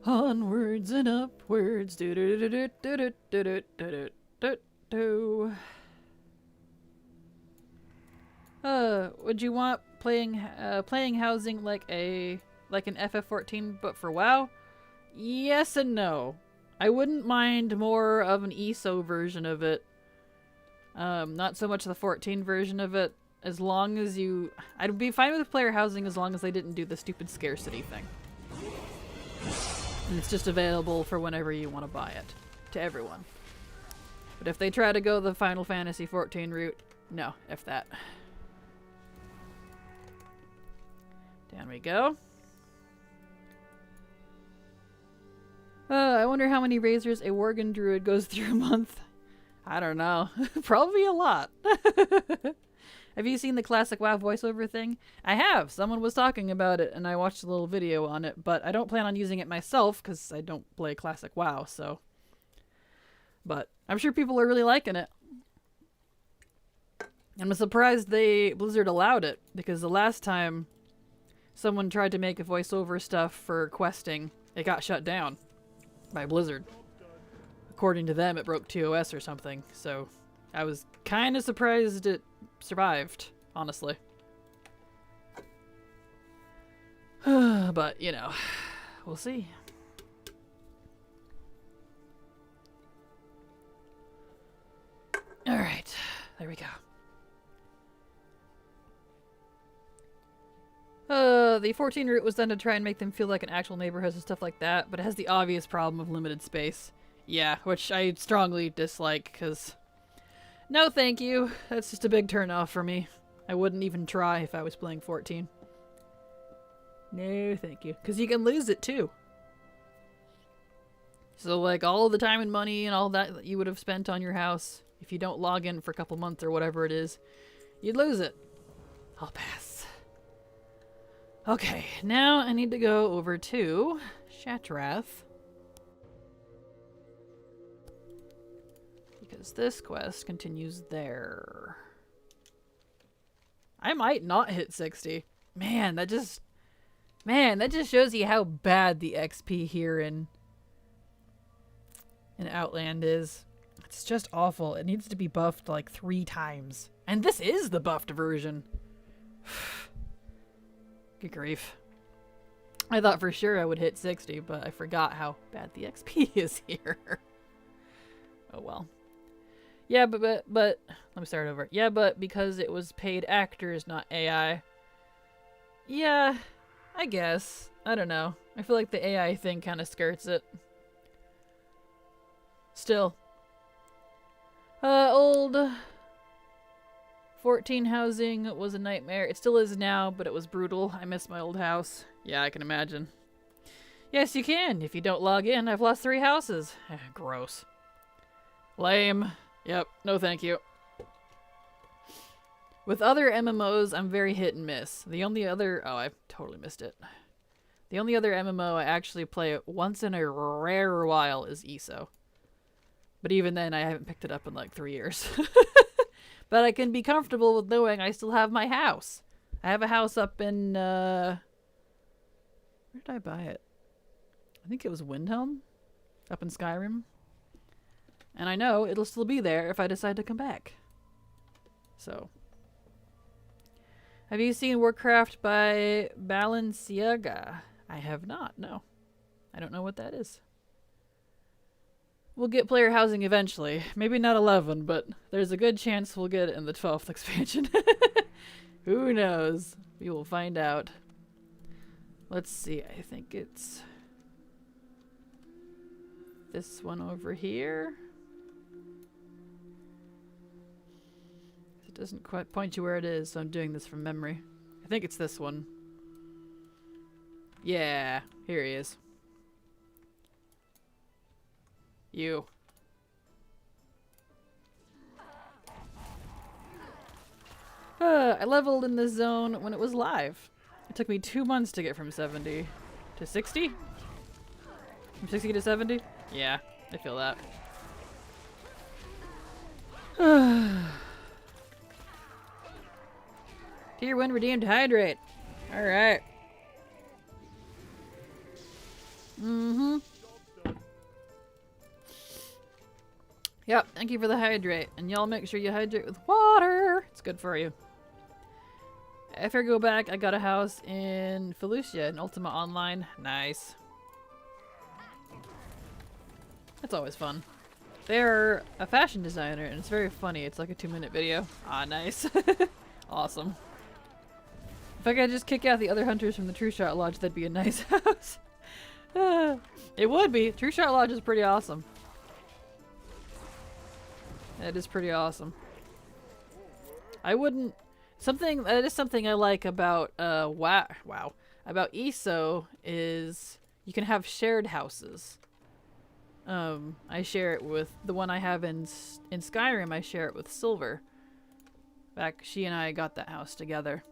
Onwards and upwards. Do do do do do do do do do do. Would you want playing housing like an FF14 but for WoW? Yes and no. I wouldn't mind more of an ESO version of it. Not so much the 14 version of it. As long as I'd be fine with player housing as long as they didn't do the stupid scarcity thing. And it's just available for whenever you want to buy it. To everyone. But if they try to go the Final Fantasy 14 route, no, F that. Down we go. I wonder how many razors a Worgen druid goes through a month. I don't know. Probably a lot. Have you seen the classic WoW voiceover thing? I have. Someone was talking about it, and I watched a little video on it, but I don't plan on using it myself, because I don't play classic WoW, so... But I'm sure people are really liking it. I'm surprised Blizzard allowed it, because the last time someone tried to make a voiceover stuff for questing. It got shut down by Blizzard. According to them, it broke TOS or something. So I was kind of surprised it survived, honestly. But, you know, we'll see. Alright, there we go. The 14 route was done to try and make them feel like an actual neighborhood and stuff like that, but it has the obvious problem of limited space. Yeah, which I strongly dislike, because... No thank you. That's just a big turn-off for me. I wouldn't even try if I was playing 14. No thank you. Because you can lose it, too. So, like, all the time and money and all that you would have spent on your house, if you don't log in for a couple months or whatever it is, you'd lose it. I'll pass. Okay, now I need to go over to Shatrath. Because this quest continues there. I might not hit 60. Man, that just shows you how bad the XP here in Outland is. It's just awful. It needs to be buffed like 3 times. And this is the buffed version. Good grief. I thought for sure I would hit 60, but I forgot how bad the XP is here. Oh well. Yeah, but let me start over. Yeah, but because it was paid actors, not AI. Yeah, I guess. I don't know. I feel like the AI thing kind of skirts it. Still. Old 14 housing was a nightmare. It still is now, but it was brutal. I miss my old house. Yeah, I can imagine. Yes, you can. If you don't log in, I've lost 3 houses. Gross. Lame. Yep, no thank you. With other MMOs, I'm very hit and miss. The only other... Oh, I totally missed it. The only other MMO I actually play once in a rare while is ESO. But even then, I haven't picked it up in like 3 years. But I can be comfortable with knowing I still have my house. I have a house up in... Where did I buy it? I think it was Windhelm? Up in Skyrim. And I know it'll still be there if I decide to come back. So. Have you seen Warcraft by Balenciaga? I have not, no. I don't know what that is. We'll get player housing eventually. Maybe not 11, but there's a good chance we'll get it in the 12th expansion. Who knows? We will find out. Let's see, I think it's this one over here. It doesn't quite point you where it is, so I'm doing this from memory. I think it's this one. Yeah, here he is. You. I leveled in this zone when it was live. It took me 2 months to get from 70 to 60? From 60 to 70? Yeah, I feel that. Tier 1 redeemed hydrate. Alright. Mm-hmm. Yep, thank you for the hydrate. And y'all make sure you hydrate with water. It's good for you. If I go back, I got a house in Felucia in Ultima Online. Nice. That's always fun. They're a fashion designer, and it's very funny. It's like a 2-minute video. Ah, nice. Awesome. If I could just kick out the other hunters from the True Shot Lodge, that'd be a nice house. It would be. True Shot Lodge is pretty awesome. That is pretty awesome. I wouldn't... That is something I like about, wow. About ESO is you can have shared houses. I share it with the one I have in Skyrim. I share it with Silver. In fact, she and I got that house together.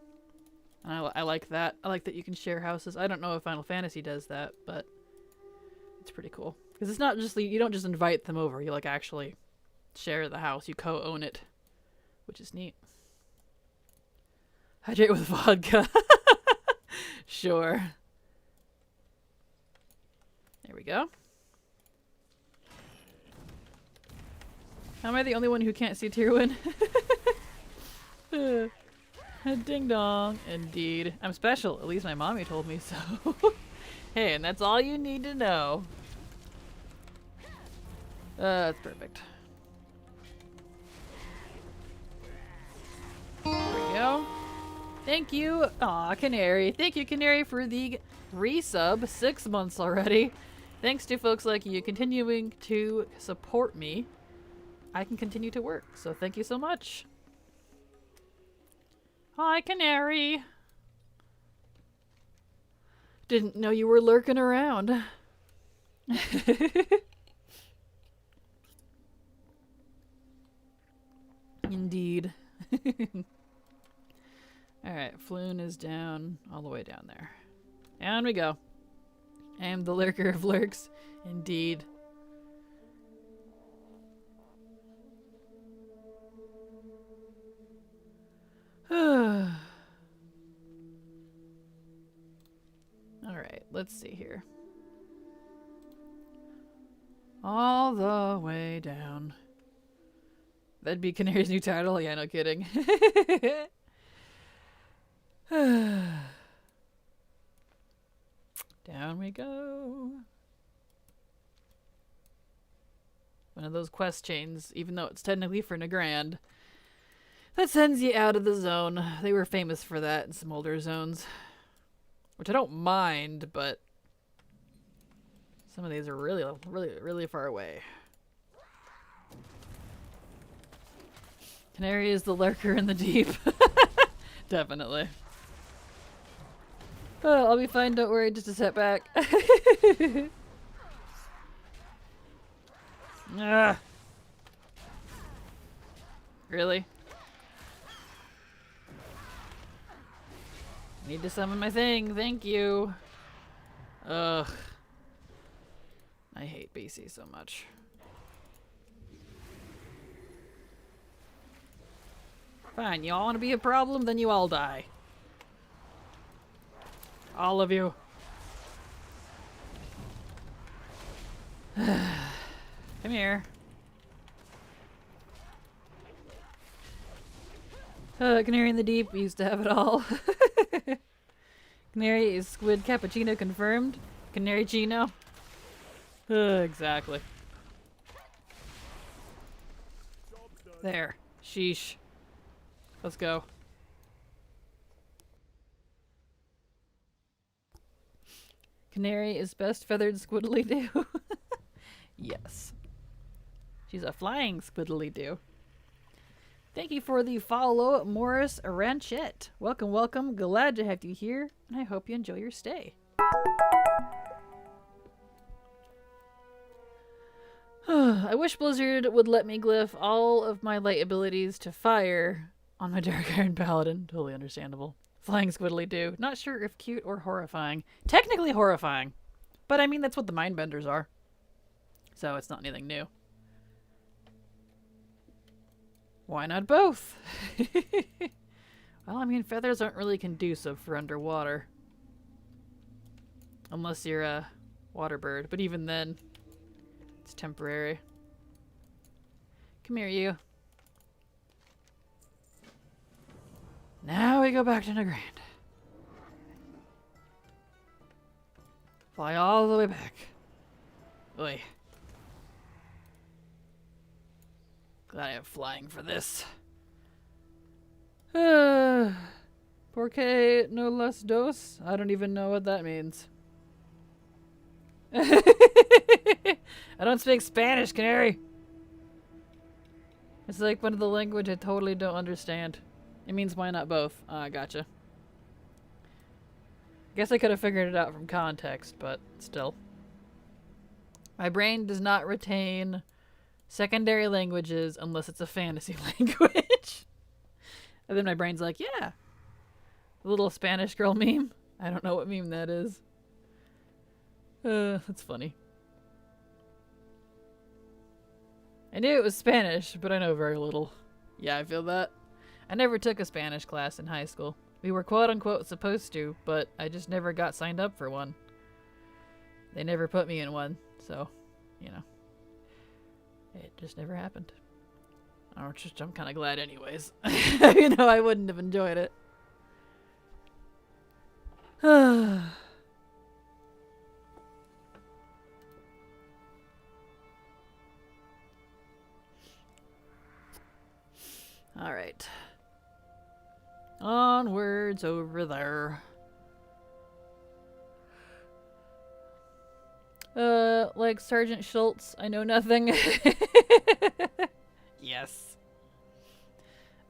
And I like that. I like that you can share houses. I don't know if Final Fantasy does that, but it's pretty cool. Because it's not just, you don't just invite them over. You like actually share the house. You co-own it, which is neat. Hydrate with vodka. Sure. There we go. Am I the only one who can't see Tyrwin? Ding dong. Indeed. I'm special. At least my mommy told me so. Hey, and that's all you need to know. That's perfect. There we go. Thank you. Aw, Canary. Thank you, Canary, for the resub. 6 months already. Thanks to folks like you continuing to support me, I can continue to work. So thank you so much. Hi, Canary. Didn't know you were lurking around. Indeed. Alright, Floon is down, all the way down there. Down we go. I am the lurker of lurks. Indeed. Alright, let's see here. All the way down. That'd be Canary's new title? Yeah, no kidding. Down we go. One of those quest chains, even though it's technically for Nagrand, that sends you out of the zone. They were famous for that in some older zones. Which I don't mind, but some of these are really, really, really far away. Canary is the lurker in the deep. Definitely. Oh, I'll be fine, don't worry, just a setback. Ah. Really? Need to summon my thing, thank you. Ugh. I hate BC so much. Fine, you all want to be a problem, then you all die. All of you. Come here. Canary in the deep, we used to have it all. Canary is squid cappuccino confirmed. Canary Chino. Exactly. There. Sheesh. Let's go. Canary is best feathered squiddly-doo. Yes. She's a flying squiddly-doo. Thank you for the follow, Morris Ranchette. Welcome, welcome. Glad to have you here, and I hope you enjoy your stay. I wish Blizzard would let me glyph all of my light abilities to fire on my Dark Iron Paladin. Totally understandable. Flying squiddly-doo. Not sure if cute or horrifying. Technically horrifying. But I mean, that's what the Mindbenders are. So it's not anything new. Why not both? Well, I mean, feathers aren't really conducive for underwater. Unless you're a water bird. But even then, it's temporary. Come here, you. Now we go back to Nagrand. Fly all the way back. Oi. Glad I have flying for this. Porque no las dos? I don't even know what that means. I don't speak Spanish, Canary. It's like one of the language I totally don't understand. It means why not both? Ah, gotcha. Guess I could have figured it out from context, but still. My brain does not retain secondary languages unless it's a fantasy language. And then my brain's like, yeah. The little Spanish girl meme. I don't know what meme that is. That's funny. I knew it was Spanish, but I know very little. Yeah, I feel that. I never took a Spanish class in high school. We were quote-unquote supposed to, but I just never got signed up for one. They never put me in one, so, you know. It just never happened. I'm kind of glad anyways. You know, I wouldn't have enjoyed it. Alright. Onwards over there. Like Sergeant Schultz, I know nothing. Yes.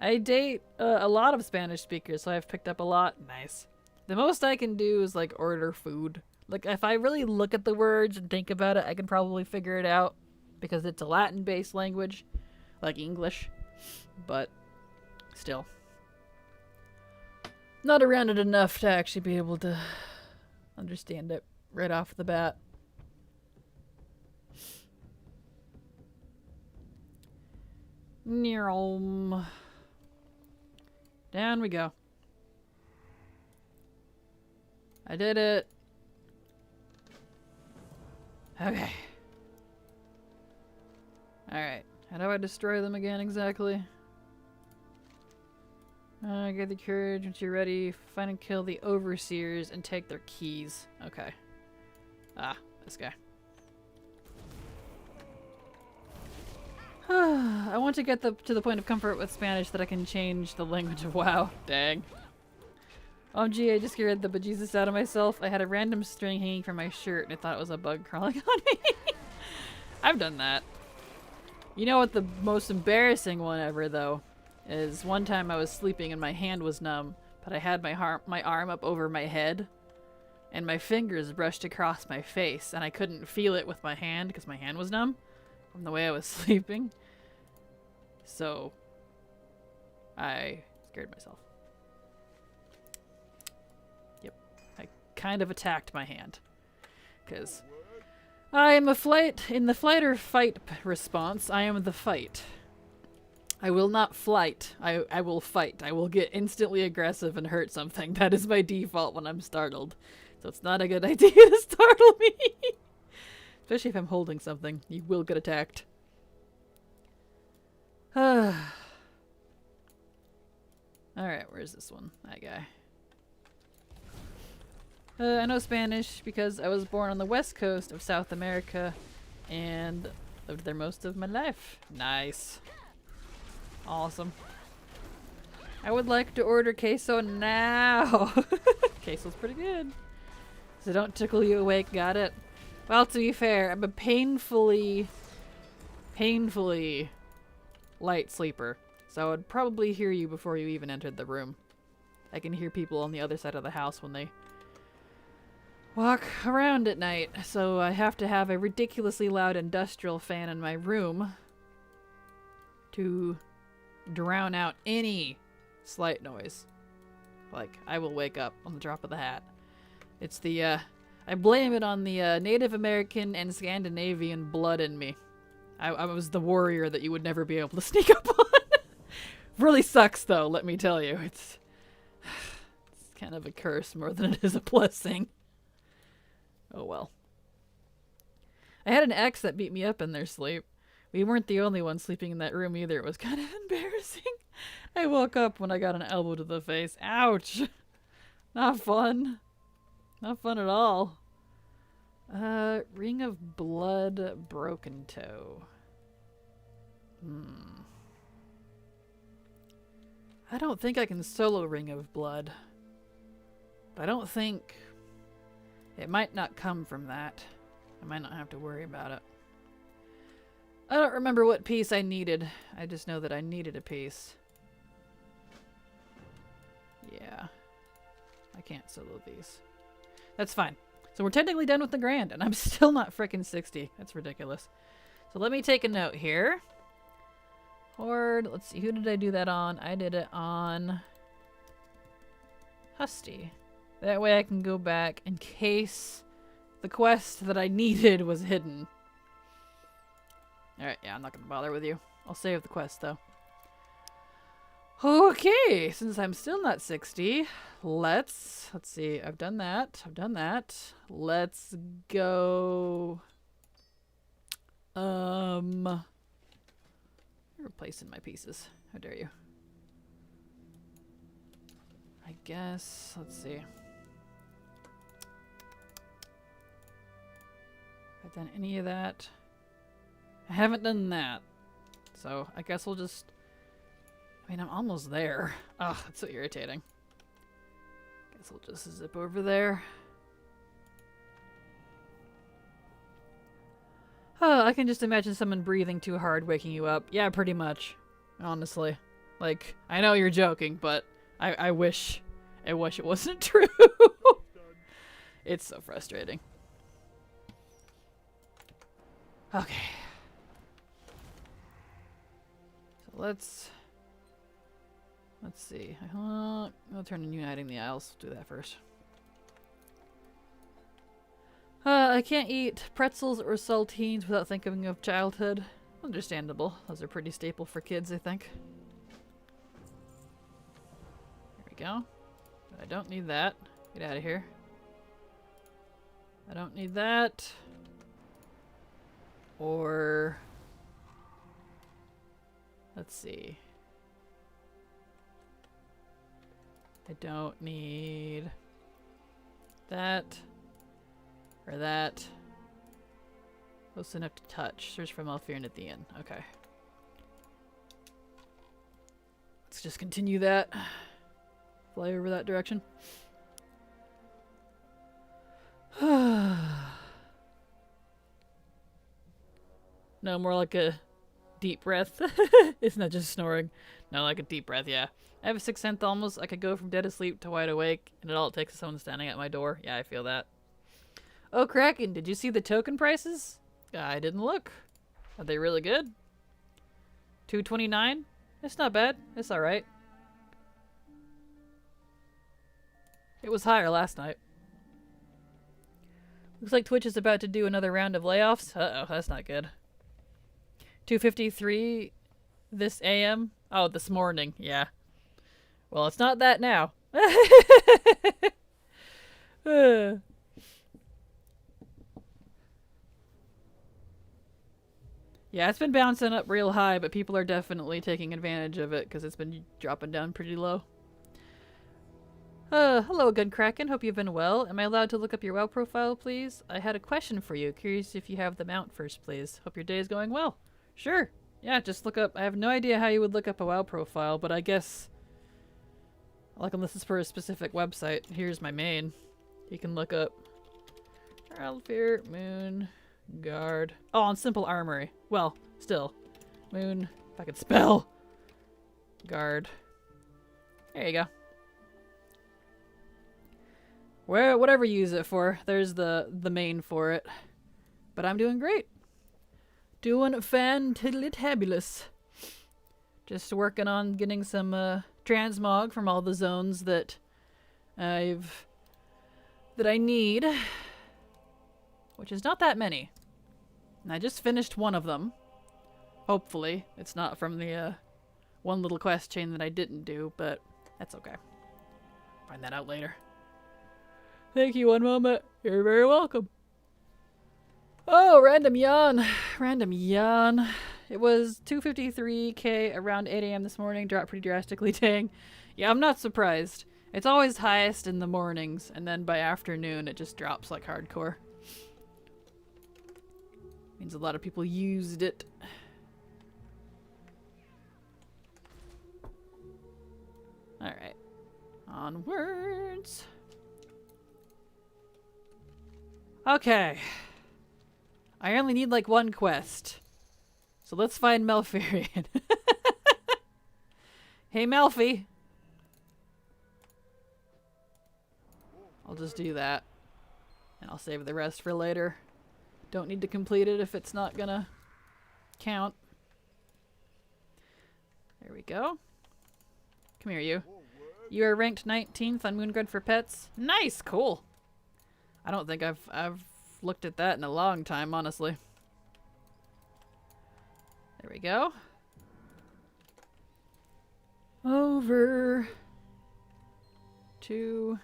I date a lot of Spanish speakers, so I've picked up a lot. Nice. The most I can do is like order food. Like if I really look at the words and think about it, I can probably figure it out because it's a Latin-based language, like English. But still, not around it enough to actually be able to understand it right off the bat. Down we go. I did it. Okay. Alright. How do I destroy them again exactly? Get the courage once you're ready. Find and kill the overseers and take their keys. Okay. Ah, this guy. I want to get to the point of comfort with Spanish that I can change the language of WoW. Dang. OMG, I just scared the bejesus out of myself. I had a random string hanging from my shirt and I thought it was a bug crawling on me. I've done that. You know what the most embarrassing one ever, though, is one time I was sleeping and my hand was numb, but I had my arm up over my head and my fingers brushed across my face and I couldn't feel it with my hand because my hand was numb from the way I was sleeping. So I scared myself. Yep. I kind of attacked my hand because I am in the flight or fight response. I am the fight. I will not flight. I will fight. I will get instantly aggressive and hurt something. That is my default when I'm startled. So it's not a good idea to startle me. Especially if I'm holding something. You will get attacked. Alright, where's this one? That guy. I know Spanish because I was born on the west coast of South America and lived there most of my life. Nice. Awesome. I would like to order queso now. Queso's pretty good. So don't tickle you awake, got it? Well, to be fair, I'm a painfully light sleeper. So I would probably hear you before you even entered the room. I can hear people on the other side of the house when they walk around at night. So I have to have a ridiculously loud industrial fan in my room to drown out any slight noise. Like, I will wake up on the drop of the hat. It's the, I blame it on the Native American and Scandinavian blood in me. I was the warrior that you would never be able to sneak up on. Really sucks, though, let me tell you. It's kind of a curse more than it is a blessing. Oh well. I had an ex that beat me up in their sleep. We weren't the only ones sleeping in that room either. It was kind of embarrassing. I woke up when I got an elbow to the face. Ouch! Not fun. Not fun at all. Ring of Blood, Broken Toe. I don't think I can solo Ring of Blood. But I don't think... It might not come from that. I might not have to worry about it. I don't remember what piece I needed. I just know that I needed a piece. Yeah. I can't solo these. That's fine. So we're technically done with the Grand, and I'm still not frickin' 60. That's ridiculous. So let me take a note here. Horde, let's see, who did I do that on? I did it on Husty. That way I can go back in case the quest that I needed was hidden. Alright, yeah, I'm not gonna bother with you. I'll save the quest, though. Okay, since I'm still not 60, let's see. I've done that. Let's go. You're replacing my pieces. How dare you? I guess, let's see. Have I done any of that? I haven't done that. So I guess we'll just, I mean, I'm almost there. Ugh, that's so irritating. Guess we'll just zip over there. Oh, I can just imagine someone breathing too hard waking you up. Yeah, pretty much. Honestly. Like, I know you're joking, but I wish it wasn't true. It's so frustrating. Okay. So let's see. I'll turn on Uniting the Isles. Do that first. I can't eat pretzels or saltines without thinking of childhood. Understandable. Those are pretty staple for kids, I think. There we go. I don't need that. Get out of here. I don't need that. Or... let's see. I don't need that. Or that. Close enough to touch. Search for Malfearn at the end. Okay. Let's just continue that. Fly over that direction. No, more like a deep breath. It's not just snoring. No, like a deep breath, yeah. I have a sixth sense almost. I could go from dead asleep to wide awake, and all it takes is someone standing at my door. Yeah, I feel that. Oh, Kraken, did you see the token prices? I didn't look. Are they really good? $2.29? It's not bad. It's alright. It was higher last night. Looks like Twitch is about to do another round of layoffs. Uh-oh, that's not good. 2:53 this AM? Oh, this morning. Yeah. Well, it's not that now. Yeah, it's been bouncing up real high, but people are definitely taking advantage of it because it's been dropping down pretty low. Hello again, Kraken. Hope you've been well. Am I allowed to look up your WoW profile, please? I had a question for you. Curious if you have the mount first, please. Hope your day is going well. Sure. Yeah, just look up. I have no idea how you would look up a WoW profile, but I guess... like, unless it's for a specific website. Here's my main. You can look up... Alfear, Moon... Guard. Oh, on Simple Armory. Well, still. Moon. If I could spell. Guard. There you go. Whatever you use it for. There's the main for it. But I'm doing great. Doing fantiddly-tabulous. Just working on getting some transmog from all the zones that I need. Which is not that many. And I just finished one of them. Hopefully. It's not from the one little quest chain that I didn't do, but that's okay. Find that out later. Thank you, one moment. You're very welcome. Oh, random yawn. Random yawn. It was 253k around 8 AM this morning. Dropped pretty drastically, dang. Yeah, I'm not surprised. It's always highest in the mornings, and then by afternoon it just drops like hardcore. Means a lot of people used it. Alright. Onwards. Okay. I only need like one quest. So let's find Malfearian. Hey, Malfi. I'll just do that. And I'll save the rest for later. Don't need to complete it if it's not gonna count. There we go. Come here, you. You are ranked 19th on Moonguard for pets. Nice, cool. I don't think I've looked at that in a long time, honestly. There we go. Over to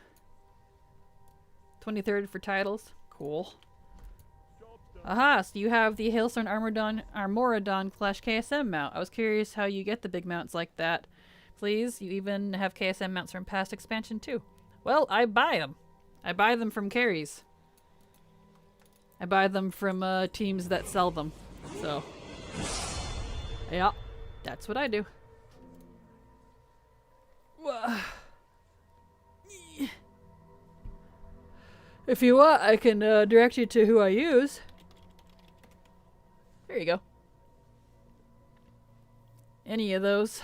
23rd for titles. Cool. Aha, so you have the Hailstorm Armoradon Clash KSM mount. I was curious how you get the big mounts like that. Please, you even have KSM mounts from past expansion too. Well, I buy them. I buy them from carries. I buy them from teams that sell them. So, yeah, that's what I do. If you want, I can direct you to who I use. There you go. Any of those.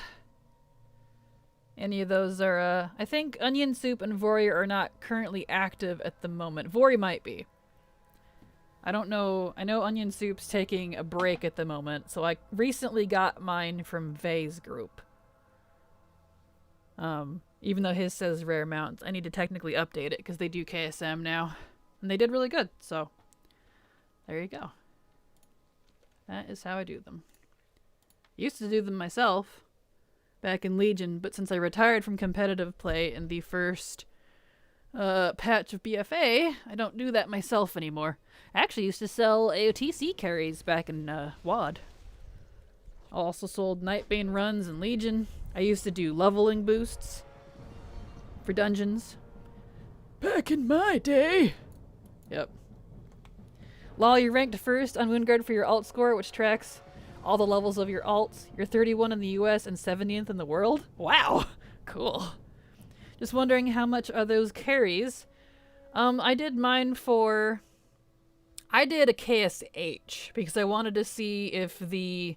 Any of those are, I think Onion Soup and Vori are not currently active at the moment. Vori might be. I don't know. I know Onion Soup's taking a break at the moment, so I recently got mine from Vay's group. Even though his says rare mounts, I need to technically update it because they do KSM now. And they did really good, so there you go. That is how I do them. Used to do them myself back in Legion, but since I retired from competitive play in the first patch of BFA, I don't do that myself anymore. I actually used to sell AOTC carries back in VoD. I also sold Nightbane runs in Legion. I used to do leveling boosts for dungeons. Back in my day! Yep. Lol, you're ranked first on Woundguard for your alt score, which tracks all the levels of your alts. You're 31 in the US and 70th in the world? Wow! Cool. Just wondering how much are those carries? I did mine for... I did a KSH because I wanted to see if the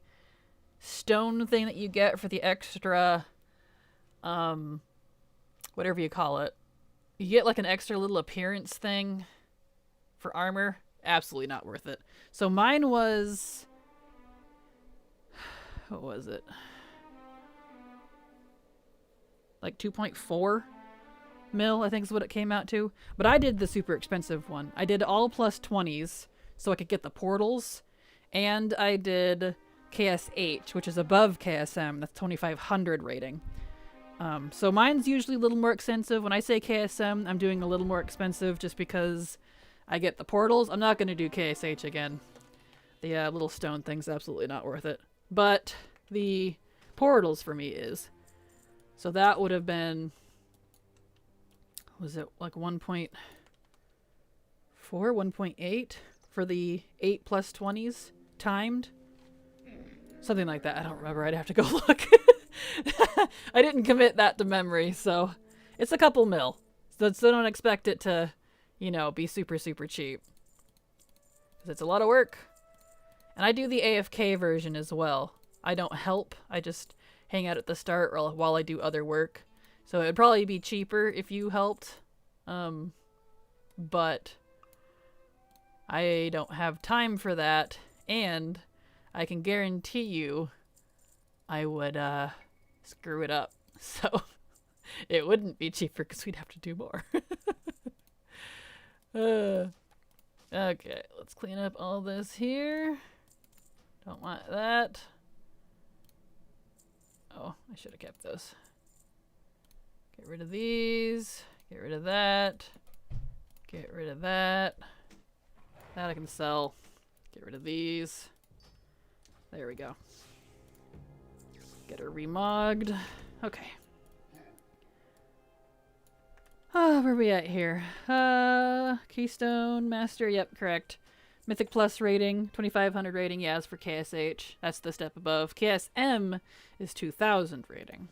stone thing that you get for the extra... whatever you call it. You get like an extra little appearance thing for armor. Absolutely not worth it. So mine was... What was it? Like 2.4 mil, I think is what it came out to. But I did the super expensive one. I did all plus 20s so I could get the portals. And I did KSH, which is above KSM. That's 2500 rating. So mine's usually a little more expensive. When I say KSM, I'm doing a little more expensive just because I get the portals. I'm not going to do KSH again. The little stone thing's absolutely not worth it. But the portals for me is. So that would have been... Was it like 1.4, 1.8 for the 8 plus 20s timed? Something like that. I don't remember. I'd have to go look. I didn't commit that to memory, so it's a couple mil. So don't expect it to, you know, be super, super cheap. Because it's a lot of work. And I do the AFK version as well. I don't help. I just hang out at the start while I do other work. So it'd probably be cheaper if you helped. But I don't have time for that. And I can guarantee you I would screw it up. So it wouldn't be cheaper because we'd have to do more. Okay, let's clean up all this here. Don't want that. Oh, I should have kept those. Get rid of these. Get rid of that. Get rid of that. That I can sell. Get rid of these. There we go. Get her remogged. Okay. Where are we at here? Keystone Master. Yep, correct. Mythic Plus rating, 2500 rating, yeah, it's for KSH. That's the step above. KSM is 2000 rating.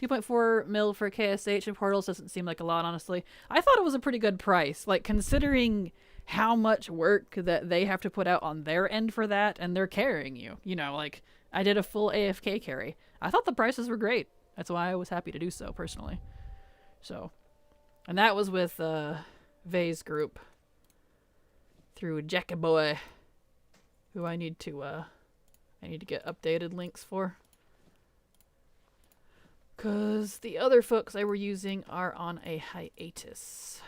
2.4 mil for KSH and Portals doesn't seem like a lot, honestly. I thought it was a pretty good price, like considering how much work that they have to put out on their end for that, and they're carrying you. You know, like, I did a full AFK carry. I thought the prices were great. That's why I was happy to do so, personally. So, and that was with Vay's group. Through Jackie Boy, who I need to get updated links for. Cause the other folks I were using are on a hiatus.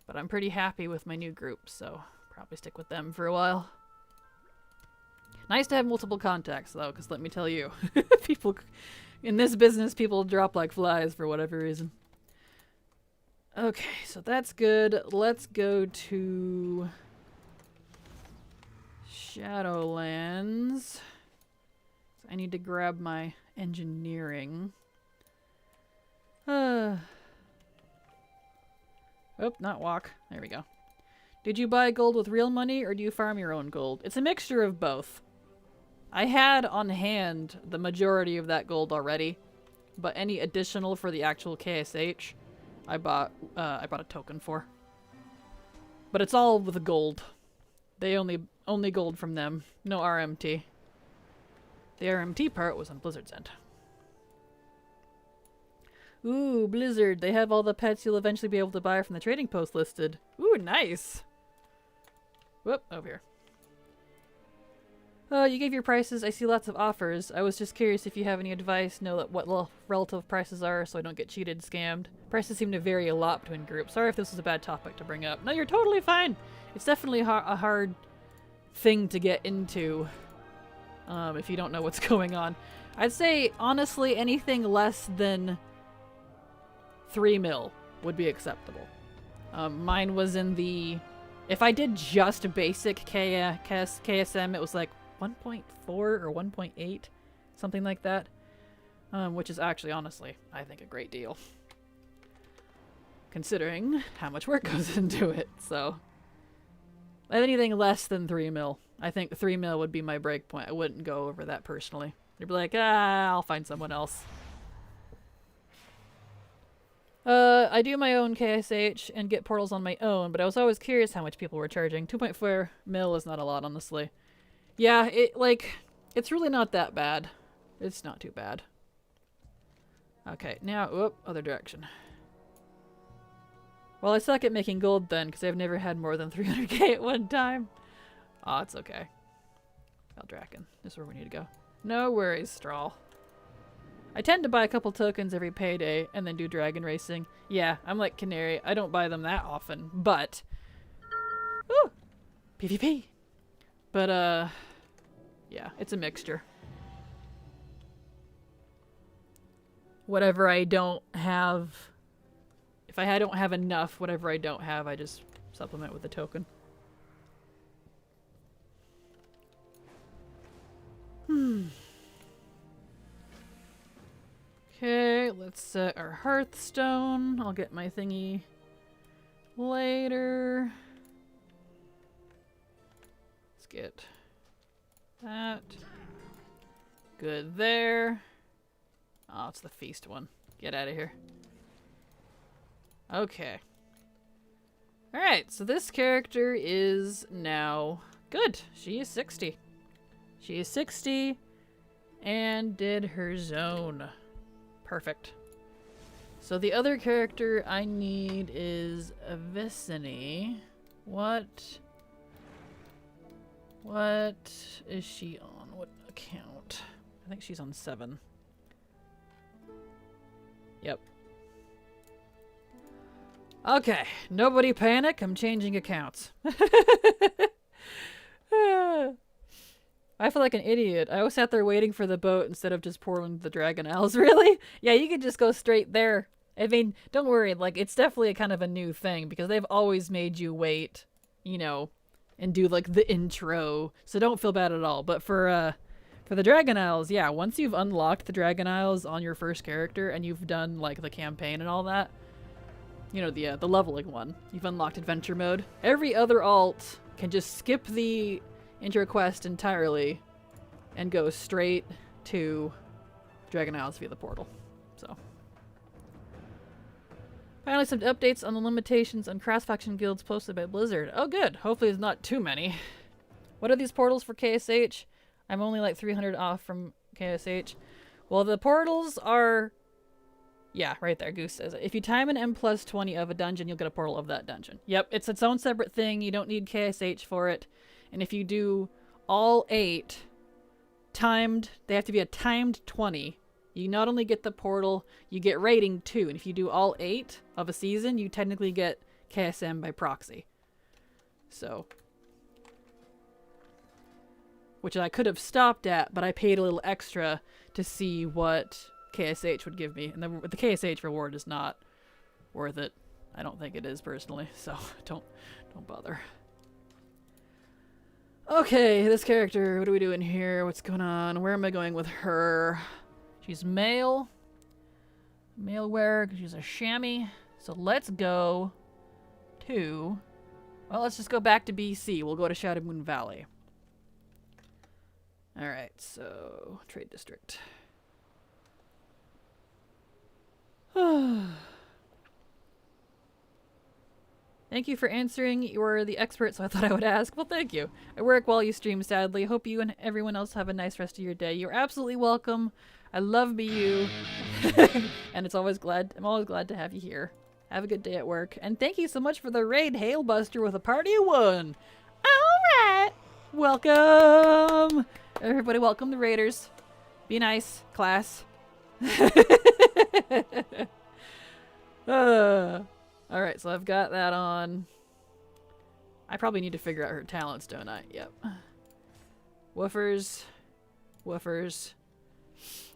But I'm pretty happy with my new group, so probably stick with them for a while. Nice to have multiple contacts though, cause let me tell you, people In this business, people drop like flies for whatever reason. Okay, so that's good. Let's go to Shadowlands. I need to grab my engineering. Oh, not walk. There we go. Did you buy gold with real money, or do you farm your own gold? It's a mixture of both. I had on hand the majority of that gold already, but any additional for the actual KSH, I bought a token for. But it's all with gold. They only gold from them. No RMT. The RMT part was on Blizzard's end. Ooh, Blizzard. They have all the pets you'll eventually be able to buy from the trading post listed. Ooh, nice. Whoop, over here. Oh, you gave your prices. I see lots of offers. I was just curious if you have any advice. Know what relative prices are so I don't get cheated, scammed. Prices seem to vary a lot between groups. Sorry if this was a bad topic to bring up. No, you're totally fine. It's definitely a hard thing to get into if you don't know what's going on. I'd say, honestly, anything less than 3 mil would be acceptable. Mine was in the... If I did just basic KSM, it was like 1.4 or 1.8, something like that. Which is actually, honestly, I think a great deal. Considering how much work goes into it, so... Anything less than 3 mil. I think 3 mil would be my break point. I wouldn't go over that personally. They'd be like, I'll find someone else. I do my own KSH and get portals on my own, but I was always curious how much people were charging. 2.4 mil is not a lot, honestly. Yeah, it's really not that bad. It's not too bad. Okay, now, whoop, other direction. Well, I suck at making gold then, because I've never had more than 300k at one time. Oh, it's okay. Eldraken, this is where we need to go. No worries, Strahl. I tend to buy a couple tokens every payday and then do dragon racing. Yeah, I'm like Canary. I don't buy them that often, but... Ooh! PvP! But, yeah, it's a mixture. Whatever I don't have... If I don't have enough, whatever I don't have, I just supplement with a token. Okay, let's set our Hearthstone. I'll get my thingy later. Let's get that. Good there. Oh, it's the feast one. Get out of here. Okay. Alright, so this character is now good. She is 60. She is 60 and did her zone. Perfect. So the other character I need is Avicini. What is she on? What account? I think she's on 7. Yep. Okay, nobody panic. I'm changing accounts. I feel like an idiot. I was sat there waiting for the boat instead of just pouring the Dragon Isles. Really? Yeah, you could just go straight there. I mean, don't worry. Like, it's definitely a kind of a new thing because they've always made you wait, you know, and do like the intro. So don't feel bad at all. But for the Dragon Isles, yeah, once you've unlocked the Dragon Isles on your first character and you've done like the campaign and all that, you know, the leveling one, you've unlocked adventure mode. Every other alt can just skip the intro quest entirely and go straight to Dragon Isles via the portal. So finally some updates on the limitations on cross-faction guilds posted by Blizzard. Oh good, hopefully there's not too many. What are these portals for KSH? I'm only like 300 off from KSH. Well, the portals are... Yeah, right there, Goose says it. If you time an M+20 of a dungeon, you'll get a portal of that dungeon. Yep, it's its own separate thing. You don't need KSH for it. And if you do all 8 timed, they have to be a timed 20. You not only get the portal, you get rating too. And if you do all 8 of a season, you technically get KSM by proxy. So, which I could have stopped at, but I paid a little extra to see what KSH would give me. And the KSH reward is not worth it. I don't think it is personally, so don't bother. Okay, this character, what are we doing here? What's going on? Where am I going with her? She's male. Male wearer, because she's a chamois. So let's go to... Well, let's just go back to BC. We'll go to Shadow Moon Valley. Alright, so... Trade District. Thank you for answering. You are the expert, so I thought I would ask. Well, thank you. I work while you stream, sadly. Hope you and everyone else have a nice rest of your day. You're absolutely welcome. I love BU. And I'm always glad to have you here. Have a good day at work. And thank you so much for the raid, Hailbuster, with a party of 1. Alright! Welcome! Everybody welcome the raiders. Be nice, class. Alright, so I've got that on. I probably need to figure out her talents, don't I? Yep. Woofers. Woofers.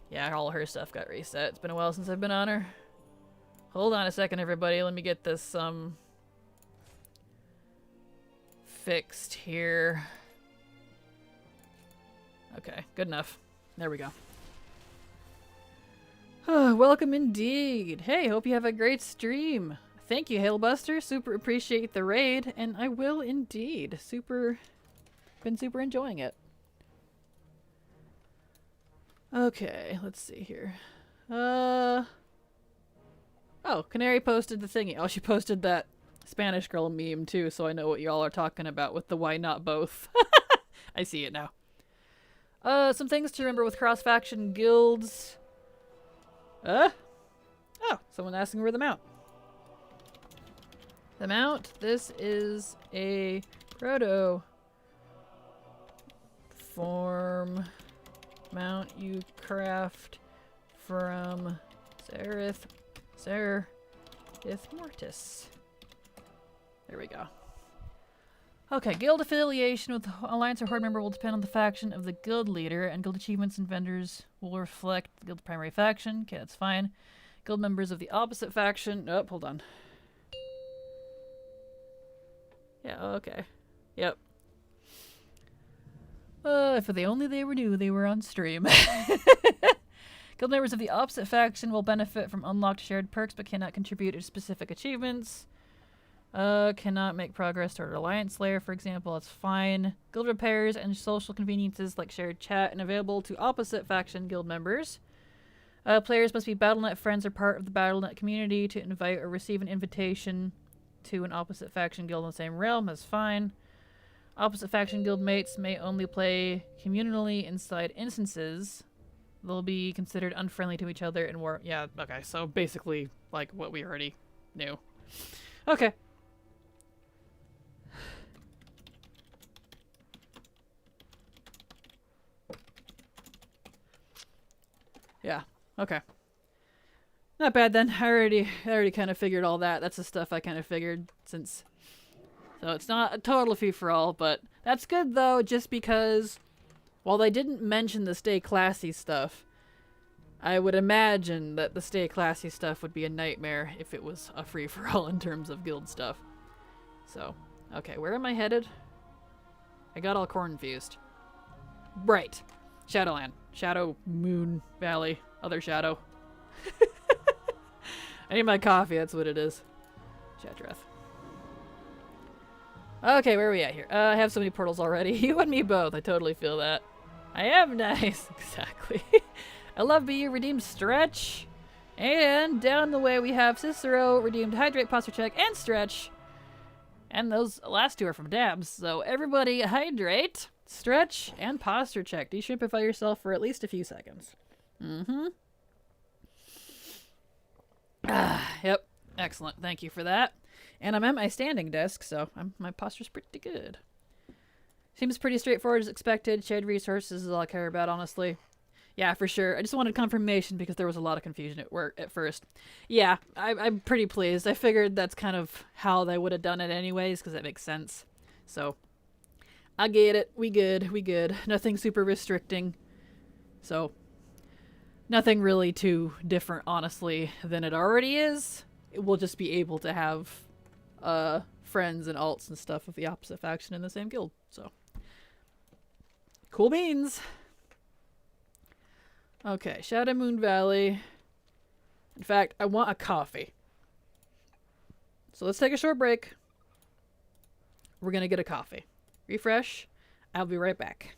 Yeah, all her stuff got reset. It's been a while since I've been on her. Hold on a second, everybody. Let me get this, fixed here. Okay, good enough. There we go. Welcome indeed. Hey, hope you have a great stream. Thank you, Hailbuster. Super appreciate the raid, and I will indeed. Been super enjoying it. Okay, let's see here. Oh, Canary posted the thingy. Oh, she posted that Spanish girl meme too, so I know what y'all are talking about with the why not both. I see it now. Some things to remember with cross-faction guilds. Oh, someone asking where the mount. The mount, this is a proto form mount you craft from Serith Mortis. There we go. Okay, guild affiliation with Alliance or Horde member will depend on the faction of the guild leader, and guild achievements and vendors will reflect the guild's primary faction. Okay, that's fine. Guild members of the opposite faction. Oh, hold on. Yeah, okay. Yep. If they only knew they were on stream. Guild members of the opposite faction will benefit from unlocked shared perks but cannot contribute to specific achievements. Cannot make progress toward Alliance Slayer, for example. That's fine. Guild repairs and social conveniences like shared chat and available to opposite faction guild members. Players must be BattleNet friends or part of the BattleNet community to invite or receive an invitation to an opposite faction guild in the same realm. That's fine. Opposite faction guild mates may only play communally inside instances. They'll be considered unfriendly to each other and war. Yeah, okay, so basically like what we already knew. Okay. Yeah, okay. Not bad then. I already kind of figured all that. That's the stuff I kind of figured since... So it's not a total free-for-all, but that's good though, just because while they didn't mention the stay classy stuff, I would imagine that the stay classy stuff would be a nightmare if it was a free-for-all in terms of guild stuff. So, okay, where am I headed? I got all confused. Right. Shadowland. Shadow Moon Valley. Other shadow. I need my coffee, that's what it is. Shadrath. Okay, where are we at here? I have so many portals already. You and me both. I totally feel that. I am nice. Exactly. I love BU redeemed Stretch. And down the way we have Cicero, redeemed Hydrate, Posture Check, and Stretch. And those last two are from Dabs. So everybody hydrate, stretch, and posture check. Deshrimpify yourself for at least a few seconds. Mm-hmm. Yep. Excellent. Thank you for that. And I'm at my standing desk, so my posture's pretty good. Seems pretty straightforward as expected. Shared resources is all I care about, honestly. Yeah, for sure. I just wanted confirmation because there was a lot of confusion at work at first. Yeah, I'm pretty pleased. I figured that's kind of how they would have done it anyways, because that makes sense. So, I get it. We good. Nothing super restricting. So, Nothing really too different, honestly, than it already is. We'll just be able to have friends and alts and stuff of the opposite faction in the same guild. So, cool beans. Okay, Shadow Moon Valley. In fact, I want a coffee. So let's take a short break. We're gonna get a coffee. Refresh. I'll be right back.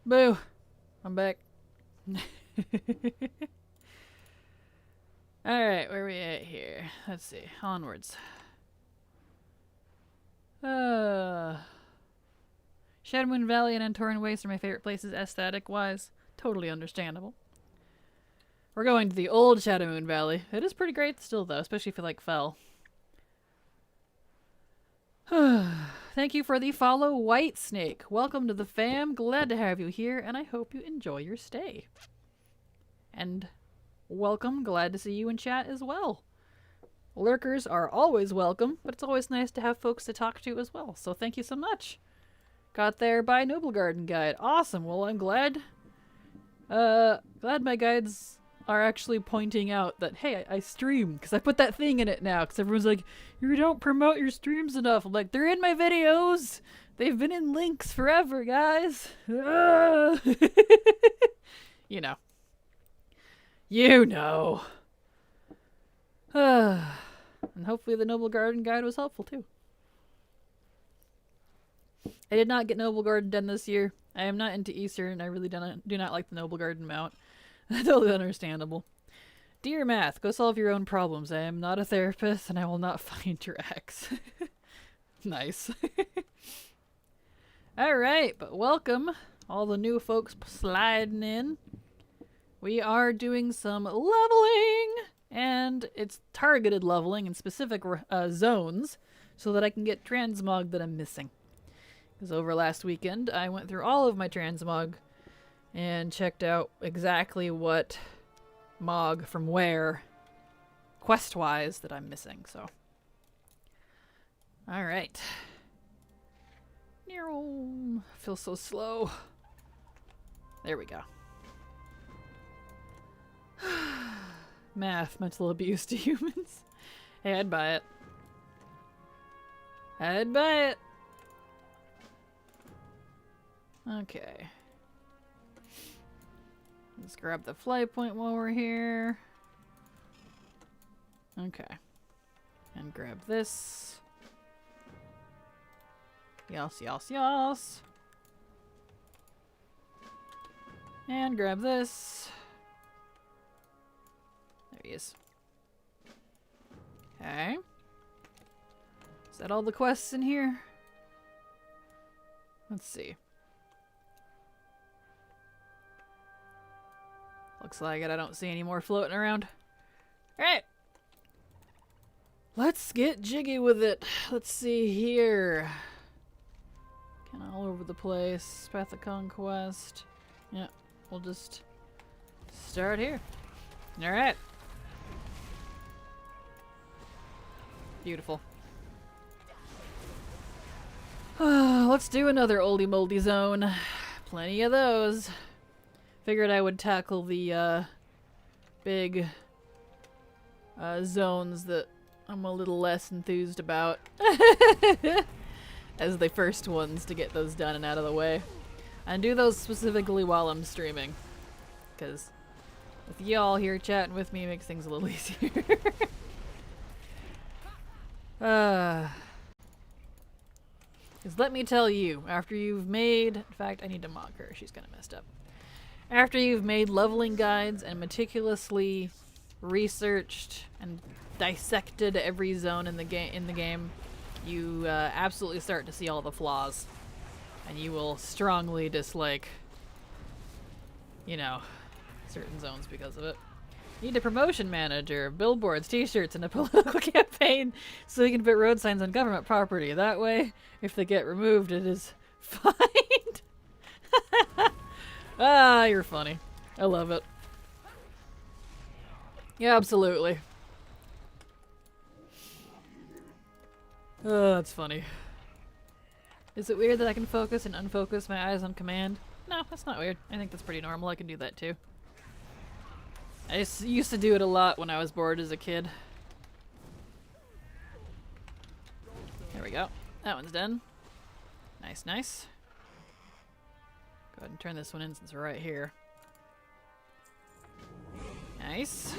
Boo! I'm back. Alright, where are we at here? Let's see. Onwards. Shadowmoon Valley and Antoran Waste are my favorite places aesthetic-wise. Totally understandable. We're going to the old Shadowmoon Valley. It is pretty great still, though, especially if you like Fel. Thank you for the follow, White Snake. Welcome to the fam. Glad to have you here, and I hope you enjoy your stay. And welcome. Glad to see you in chat as well. Lurkers are always welcome, but it's always nice to have folks to talk to as well. So thank you so much. Got there by Noble Garden Guide. Awesome. Well, I'm glad. Glad my guides are actually pointing out that, hey, I stream, because I put that thing in it now, because everyone's like, you don't promote your streams enough. I'm like, they're in my videos. They've been in links forever, guys. You know. You know. And hopefully the Noble Garden Guide was helpful, too. I did not get Noble Garden done this year. I am not into Eastern, and I really do not like the Noble Garden mount. Totally understandable. Dear Math, go solve your own problems. I am not a therapist, and I will not find your ex. Nice. Alright, but welcome. All the new folks sliding in. We are doing some leveling, and it's targeted leveling in specific zones, so that I can get transmog that I'm missing. Because over last weekend, I went through all of my transmog and checked out exactly what mog from where, quest-wise, that I'm missing, so. Alright. Feels so slow. There we go. Math, mental abuse to humans. Hey, I'd buy it. I'd buy it. Okay. Let's grab the flight point while we're here. Okay. And grab this. Yes, yes, yes. And grab this. There he is. Okay. Is that all the quests in here? Let's see. Looks like it. I don't see any more floating around. Alright. Let's get jiggy with it. Let's see here. Kind of all over the place. Path of Conquest. Yeah, we'll just start here. Alright. Beautiful. Let's do another oldie moldy zone. Plenty of those. Figured I would tackle the big zones that I'm a little less enthused about as the first ones to get those done and out of the way. And do those specifically while I'm streaming. Because with y'all here chatting with me makes things a little easier. Because let me tell you, after you've made... In fact, I need to mock her. She's kind of messed up. After you've made leveling guides and meticulously researched and dissected every zone in the game, you absolutely start to see all the flaws, and you will strongly dislike, you know, certain zones because of it. You need a promotion manager, billboards, t-shirts, and a political campaign so you can put road signs on government property. That way, if they get removed, it is fine. Ah, you're funny. I love it. Yeah, absolutely. Oh, that's funny. Is it weird that I can focus and unfocus my eyes on command? No, that's not weird. I think that's pretty normal. I can do that too. I used to do it a lot when I was bored as a kid. There we go. That one's done. Nice, nice. Go ahead and turn this one in since we're right here. Nice.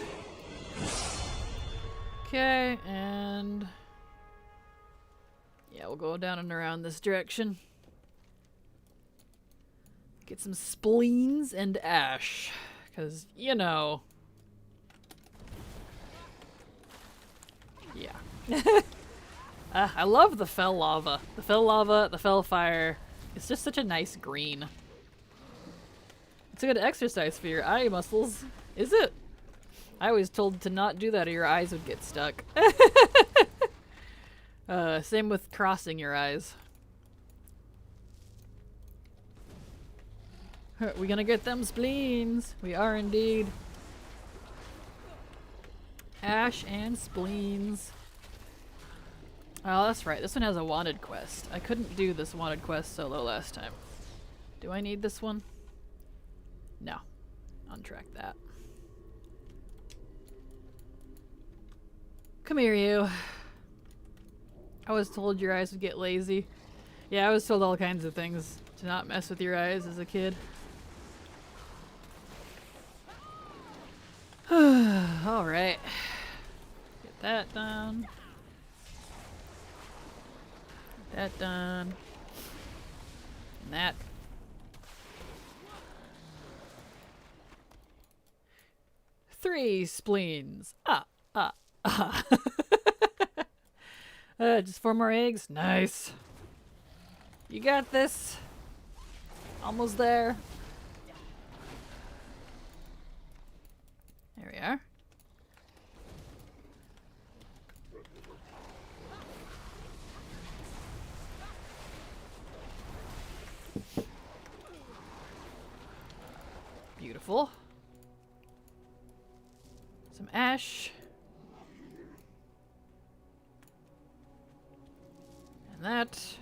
Okay, and... yeah, we'll go down and around this direction. Get some spleens and ash. Because, you know. Yeah. I love the fell lava. The fell lava, the fell fire. It's just such a nice green. It's a good exercise for your eye muscles. Is it? I was told to not do that or your eyes would get stuck. Same with crossing your eyes. We gonna get them spleens. We are indeed. Ash and spleens. Oh, that's right. This one has a wanted quest. I couldn't do this wanted quest solo last time. Do I need this one? No. Untrack that. Come here, you. I was told your eyes would get lazy. Yeah, I was told all kinds of things to not mess with your eyes as a kid. Alright. Get that done. Get that done. And that. Three spleens. Just 4 more eggs. Nice. You got this. Almost there. There we are. Beautiful. Some ash. And that.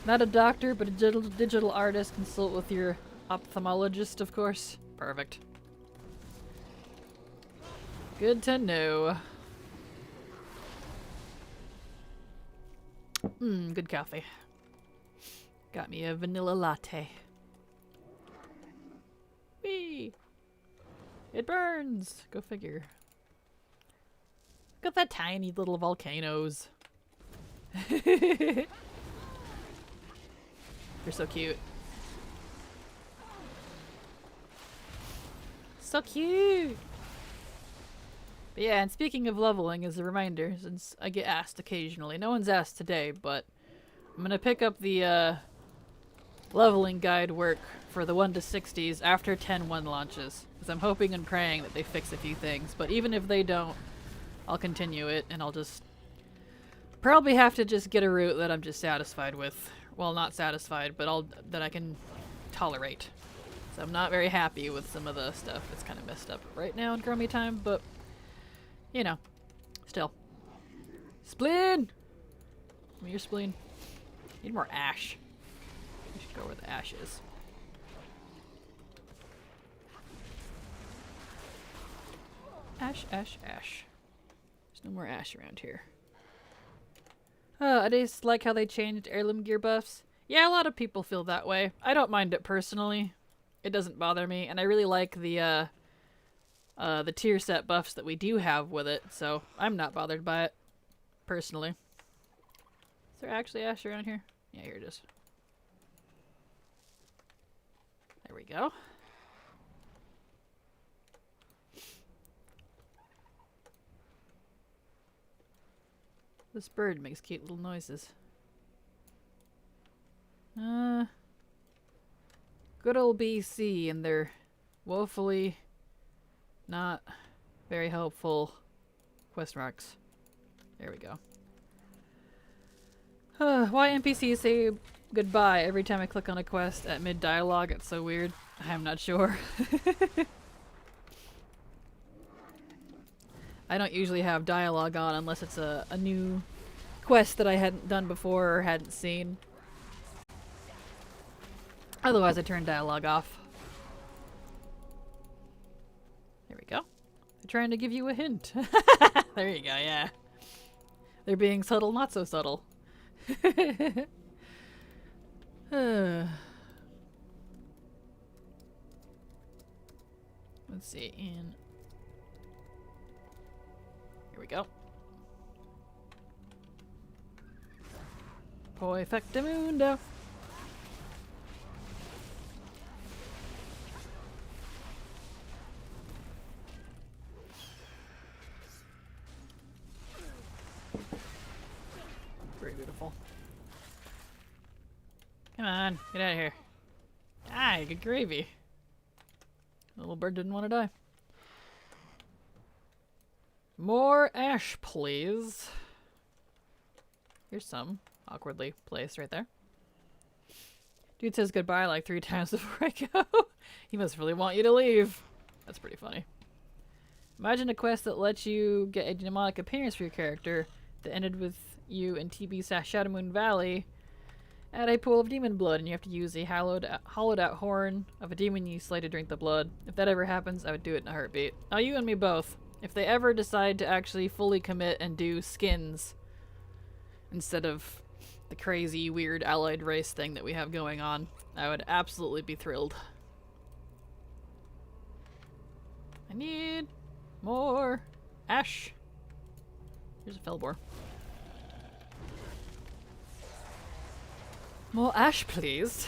Not a doctor, but a digital artist. Consult with your ophthalmologist, of course. Perfect. Good to know. Good coffee. Got me a vanilla latte. Whee! It burns! Go figure. Look at that tiny little volcanoes. They're so cute. So cute! But yeah, and speaking of leveling, as a reminder, since I get asked occasionally, no one's asked today, but I'm gonna pick up the leveling guide work for the 1 to 60s after 10.1 launches, because I'm hoping and praying that they fix a few things, but even if they don't, I'll continue it, and I'll just probably have to just get a route that I'm just satisfied with. Well, not satisfied, but that I can tolerate. So I'm not very happy with some of the stuff that's kind of messed up right now in Chromie time, but you know, still. Spleen! Give me your spleen. Need more ash. We should go where the ash is. Ash, ash, ash. There's no more ash around here. I just like how they changed heirloom gear buffs. Yeah, a lot of people feel that way. I don't mind it personally. It doesn't bother me, and I really like the tier set buffs that we do have with it, so I'm not bothered by it, personally. Is there actually ash around here? Yeah, here it is. There we go. This bird makes cute little noises. Good old BC and their woefully not very helpful quest marks. There we go. Why NPCs say goodbye every time I click on a quest at mid-dialogue? It's so weird. I'm not sure. I don't usually have dialogue on unless it's a new quest that I hadn't done before or hadn't seen. Otherwise I turn dialogue off. There we go. They're trying to give you a hint. There you go, yeah. They're being subtle, not so subtle. Let's see, and here we go. Perfectamundo. Very beautiful. Come on, get out of here. Ah, good gravy. The little bird didn't want to die. More ash, please. Here's some. Awkwardly placed right there. Dude says goodbye like 3 times before I go. He must really want you to leave. That's pretty funny. Imagine a quest that lets you get a demonic appearance for your character that ended with you in TB/Shadowmoon Valley at a pool of demon blood, and you have to use a hollowed out horn of a demon you slay to drink the blood. If that ever happens, I would do it in a heartbeat. Oh, you and me both. If they ever decide to actually fully commit and do skins instead of the crazy, weird allied race thing that we have going on, I would absolutely be thrilled. I need more ash. Here's a fellbore. More ash, please.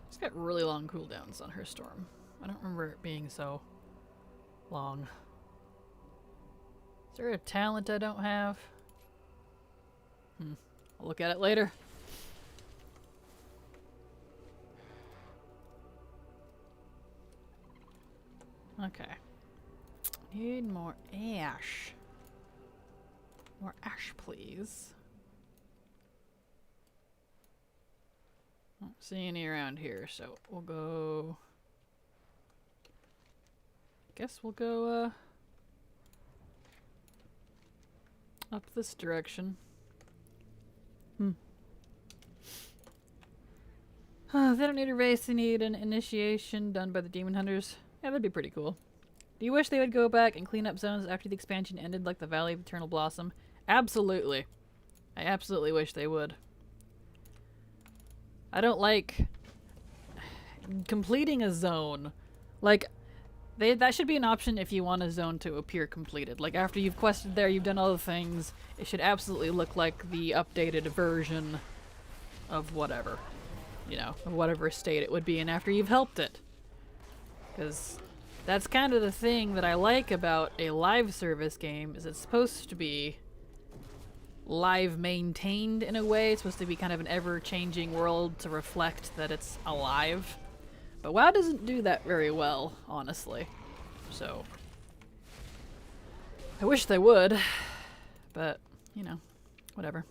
She's got really long cooldowns on her storm. I don't remember it being so long. Is there a talent I don't have? I'll look at it later. Okay. Need more ash. More ash, please. Don't see any around here, so we'll go... Guess we'll go, up this direction. They don't need a race, they need an initiation done by the demon hunters. Yeah, that'd be pretty cool. Do you wish they would go back and clean up zones after the expansion ended, like the Valley of Eternal Blossom? Absolutely. I absolutely wish they would. I don't like completing a zone. Like, that should be an option if you want a zone to appear completed. Like, after you've quested there, you've done all the things, it should absolutely look like the updated version of whatever. You know, of whatever state it would be in after you've helped it. Because that's kind of the thing that I like about a live service game, is it's supposed to be live maintained in a way. It's supposed to be kind of an ever-changing world to reflect that it's alive. But WoW doesn't do that very well, honestly. So I wish they would, but, you know, whatever.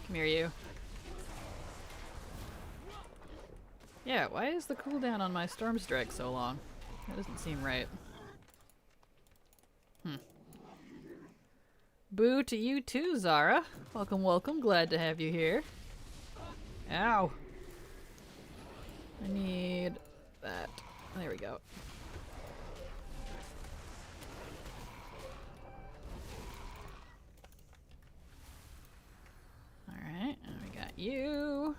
Come here, you. Yeah, why is the cooldown on my Storm Strike so long? That doesn't seem right. Boo to you too, Zara. Welcome, welcome. Glad to have you here. Ow. I need that. There we go. Alright, and we got you.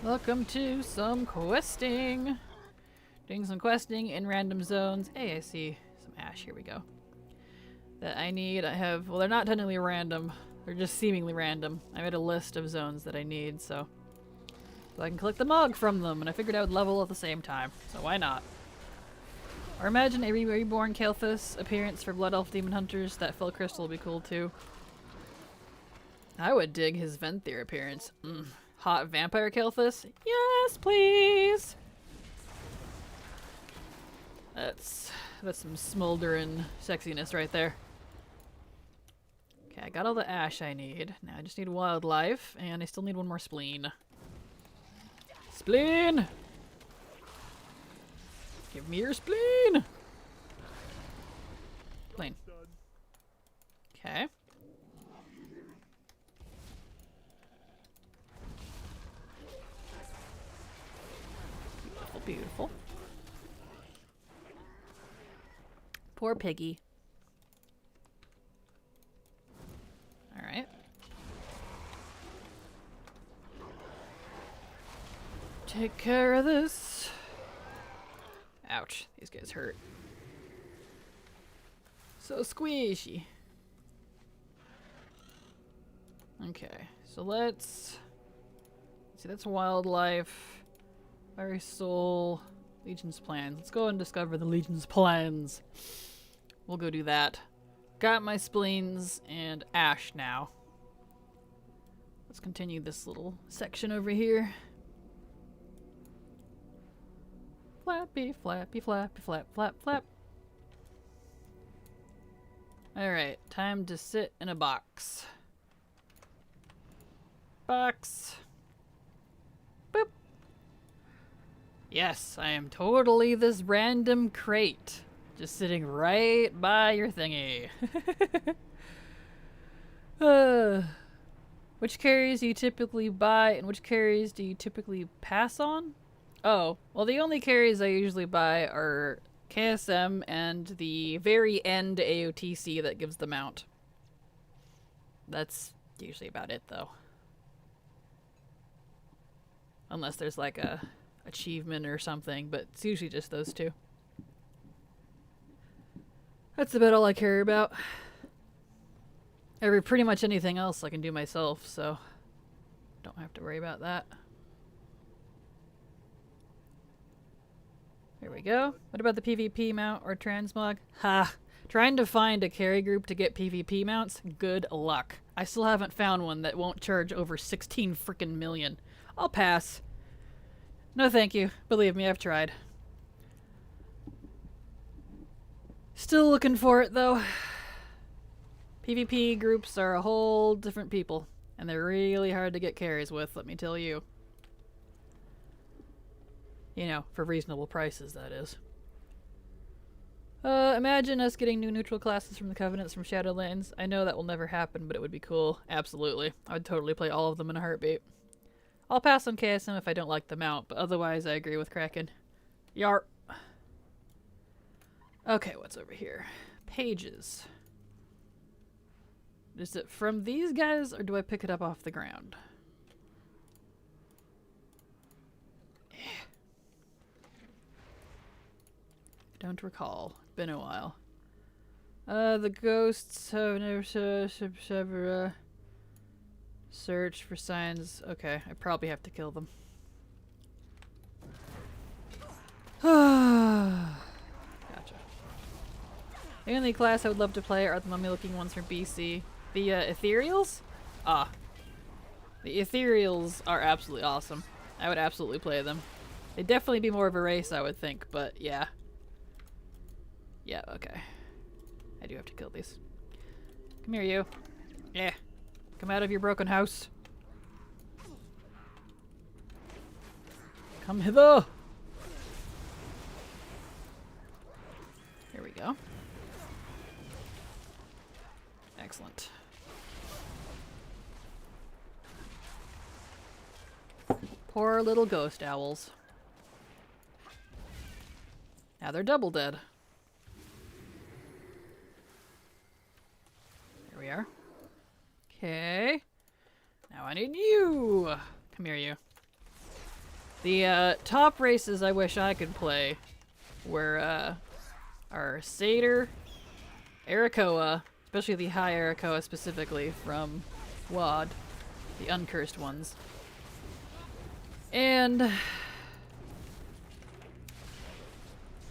Welcome to some questing. Doing some questing in random zones. Hey, I see some ash. Here we go. That I need. I have, well, they're not technically random. They're just seemingly random. I made a list of zones that I need, so I can collect the mug from them, and I figured I would level at the same time, so why not? Or imagine a reborn Kael'thas appearance for Blood Elf Demon Hunters. That Fell Crystal would be cool too. I would dig his Venthyr appearance. Hot vampire Kael'thas? Yes, please! That's some smoldering sexiness right there. Okay, I got all the ash I need. Now I just need wildlife, and I still need one more spleen. Spleen! Give me your spleen! Spleen. Okay. Beautiful, beautiful. Poor piggy. Alright. Take care of this. Ouch, these guys hurt. So squishy. Okay, so let's see, that's wildlife, fiery soul, Legion's plans. Let's go and discover the Legion's plans. We'll go do that. Got my spleens and ash now. Let's continue this little section over here. Flappy, flappy, flappy, flap, flap, flap. Alright, time to sit in a box. Box. Boop. Yes, I am totally this random crate. Just sitting right by your thingy. Which carries do you typically buy and which carries do you typically pass on? Oh, well the only carries I usually buy are KSM and the very end AOTC that gives the mount. That's usually about it though. Unless there's like a achievement or something, but it's usually just those two. That's about all I care about. Pretty much anything else I can do myself, so don't have to worry about that. There we go. What about the PvP mount or transmog? Ha! Trying to find a carry group to get PvP mounts? Good luck. I still haven't found one that won't charge over 16 frickin' million. I'll pass. No thank you. Believe me, I've tried. Still looking for it, though. PvP groups are a whole different people, and they're really hard to get carries with, let me tell you. You know, for reasonable prices, that is. Imagine us getting new neutral classes from the Covenants from Shadowlands. I know that will never happen, but it would be cool. Absolutely. I would totally play all of them in a heartbeat. I'll pass on KSM if I don't like the mount, but otherwise I agree with Kraken. Yarp. Okay, what's over here? Pages. Is it from these guys, or do I pick it up off the ground? Don't recall. Been a while. The ghosts have never search for signs. Okay, I probably have to kill them. Gotcha. The only class I would love to play are the mummy-looking ones from BC. The ethereals? Ah. The ethereals are absolutely awesome. I would absolutely play them. They'd definitely be more of a race, I would think, but yeah. Yeah, okay. I do have to kill these. Come here, you. Yeah. Come out of your broken house. Come hither! Here we go. Excellent. Poor little ghost owls. Now they're double dead. Here we are. Okay. Now I need you! Come here, you. The top races I wish I could play were are Satyr, Arakoa, especially the high Arakoa specifically from VoD, the uncursed ones. And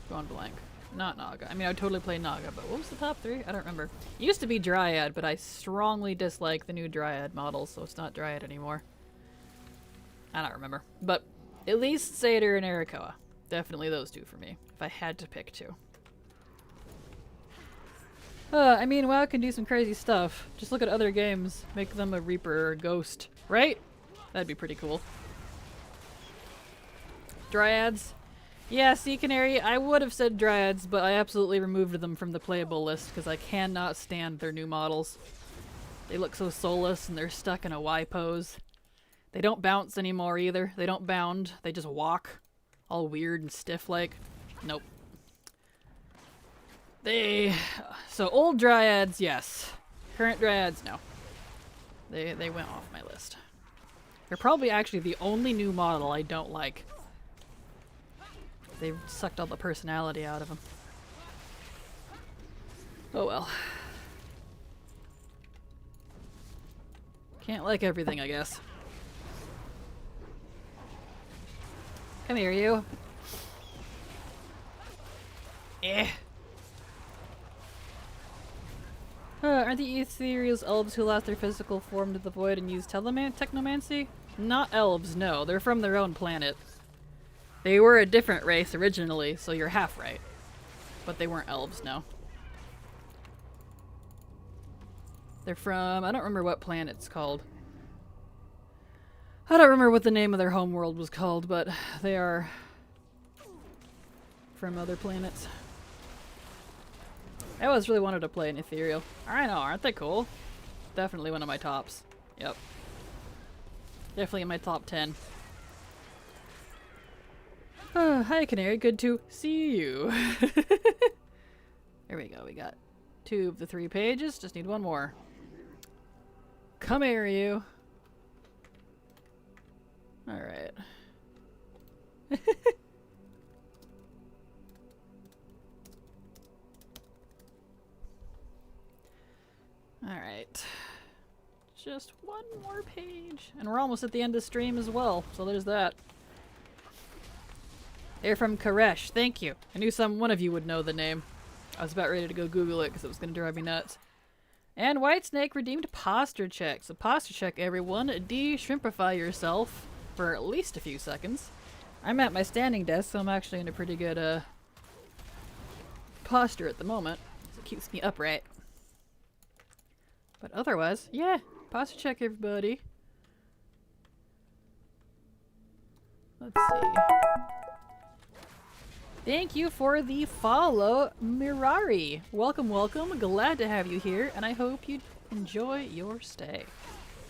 going blank. Not Naga. I mean, I would totally play Naga, but what was the top three? I don't remember. It used to be Dryad, but I strongly dislike the new Dryad models, so it's not Dryad anymore. I don't remember. But at least Satyr and Arakoa. Definitely those two for me, if I had to pick two. I mean, WoW can do some crazy stuff. Just look at other games. Make them a Reaper or a Ghost. Right? That'd be pretty cool. Dryads? Yeah, Sea Canary, I would have said Dryads, but I absolutely removed them from the playable list because I cannot stand their new models. They look so soulless and they're stuck in a Y pose. They don't bounce anymore either. They don't bound. They just walk. All weird and stiff like. Nope. So old Dryads, yes. Current Dryads, no. They went off my list. They're probably actually the only new model I don't like. They've sucked all the personality out of them. Oh well. Can't like everything, I guess. Come here, you. Eh. Aren't the ethereal elves who lost their physical form to the void and use technomancy? Not elves, no. They're from their own planet. They were a different race originally, so you're half right. But they weren't elves, no. They're from... I don't remember what planet it's called. I don't remember what the name of their homeworld was called, but they are from other planets. I always really wanted to play an ethereal. I know, aren't they cool? Definitely one of my tops. Yep. Definitely in my top 10. Hi, Canary. Good to see you. There we go. We got 2 of the 3 pages. Just need 1 more. Come here, you. Alright. Alright. Just 1 more page. And we're almost at the end of the stream as well, so there's that. They're from Koresh. Thank you. I knew one of you would know the name. I was about ready to go Google it because it was going to drive me nuts. And Whitesnake redeemed posture check. So posture check, everyone. De-shrimpify yourself for at least a few seconds. I'm at my standing desk, so I'm actually in a pretty good posture at the moment. So it keeps me upright. But otherwise, yeah, posture check, everybody. Let's see. Thank you for the follow, Mirari. Welcome, welcome. Glad to have you here, and I hope you enjoy your stay.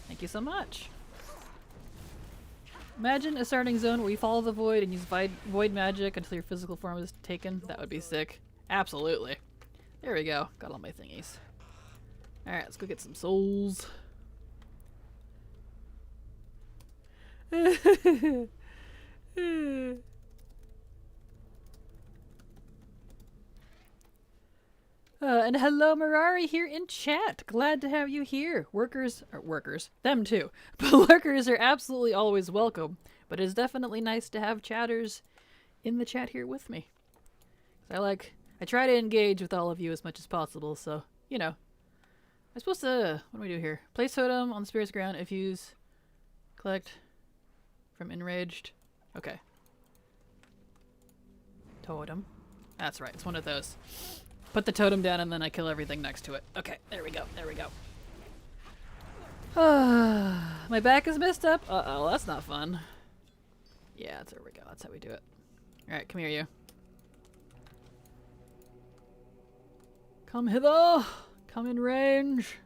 Thank you so much. Imagine a starting zone where you follow the void and use void magic until your physical form is taken. That would be sick. Absolutely. There we go. Got all my thingies. Alright, let's go get some souls. And hello, Mirari here in chat. Glad to have you here. Workers, them too. But lurkers are absolutely always welcome. But it is definitely nice to have chatters in the chat here with me. I try to engage with all of you as much as possible, so, you know. I'm supposed to, what do we do here? Place totem on the spirit's ground if used. Collect from enraged. Okay. Totem. That's right, it's one of those. Put the totem down and then I kill everything next to it. Okay, there we go, there we go. My back is messed up. Uh-oh, that's not fun. Yeah, there we go, that's how we do it. Alright, come here, you. Come hither! Come in range!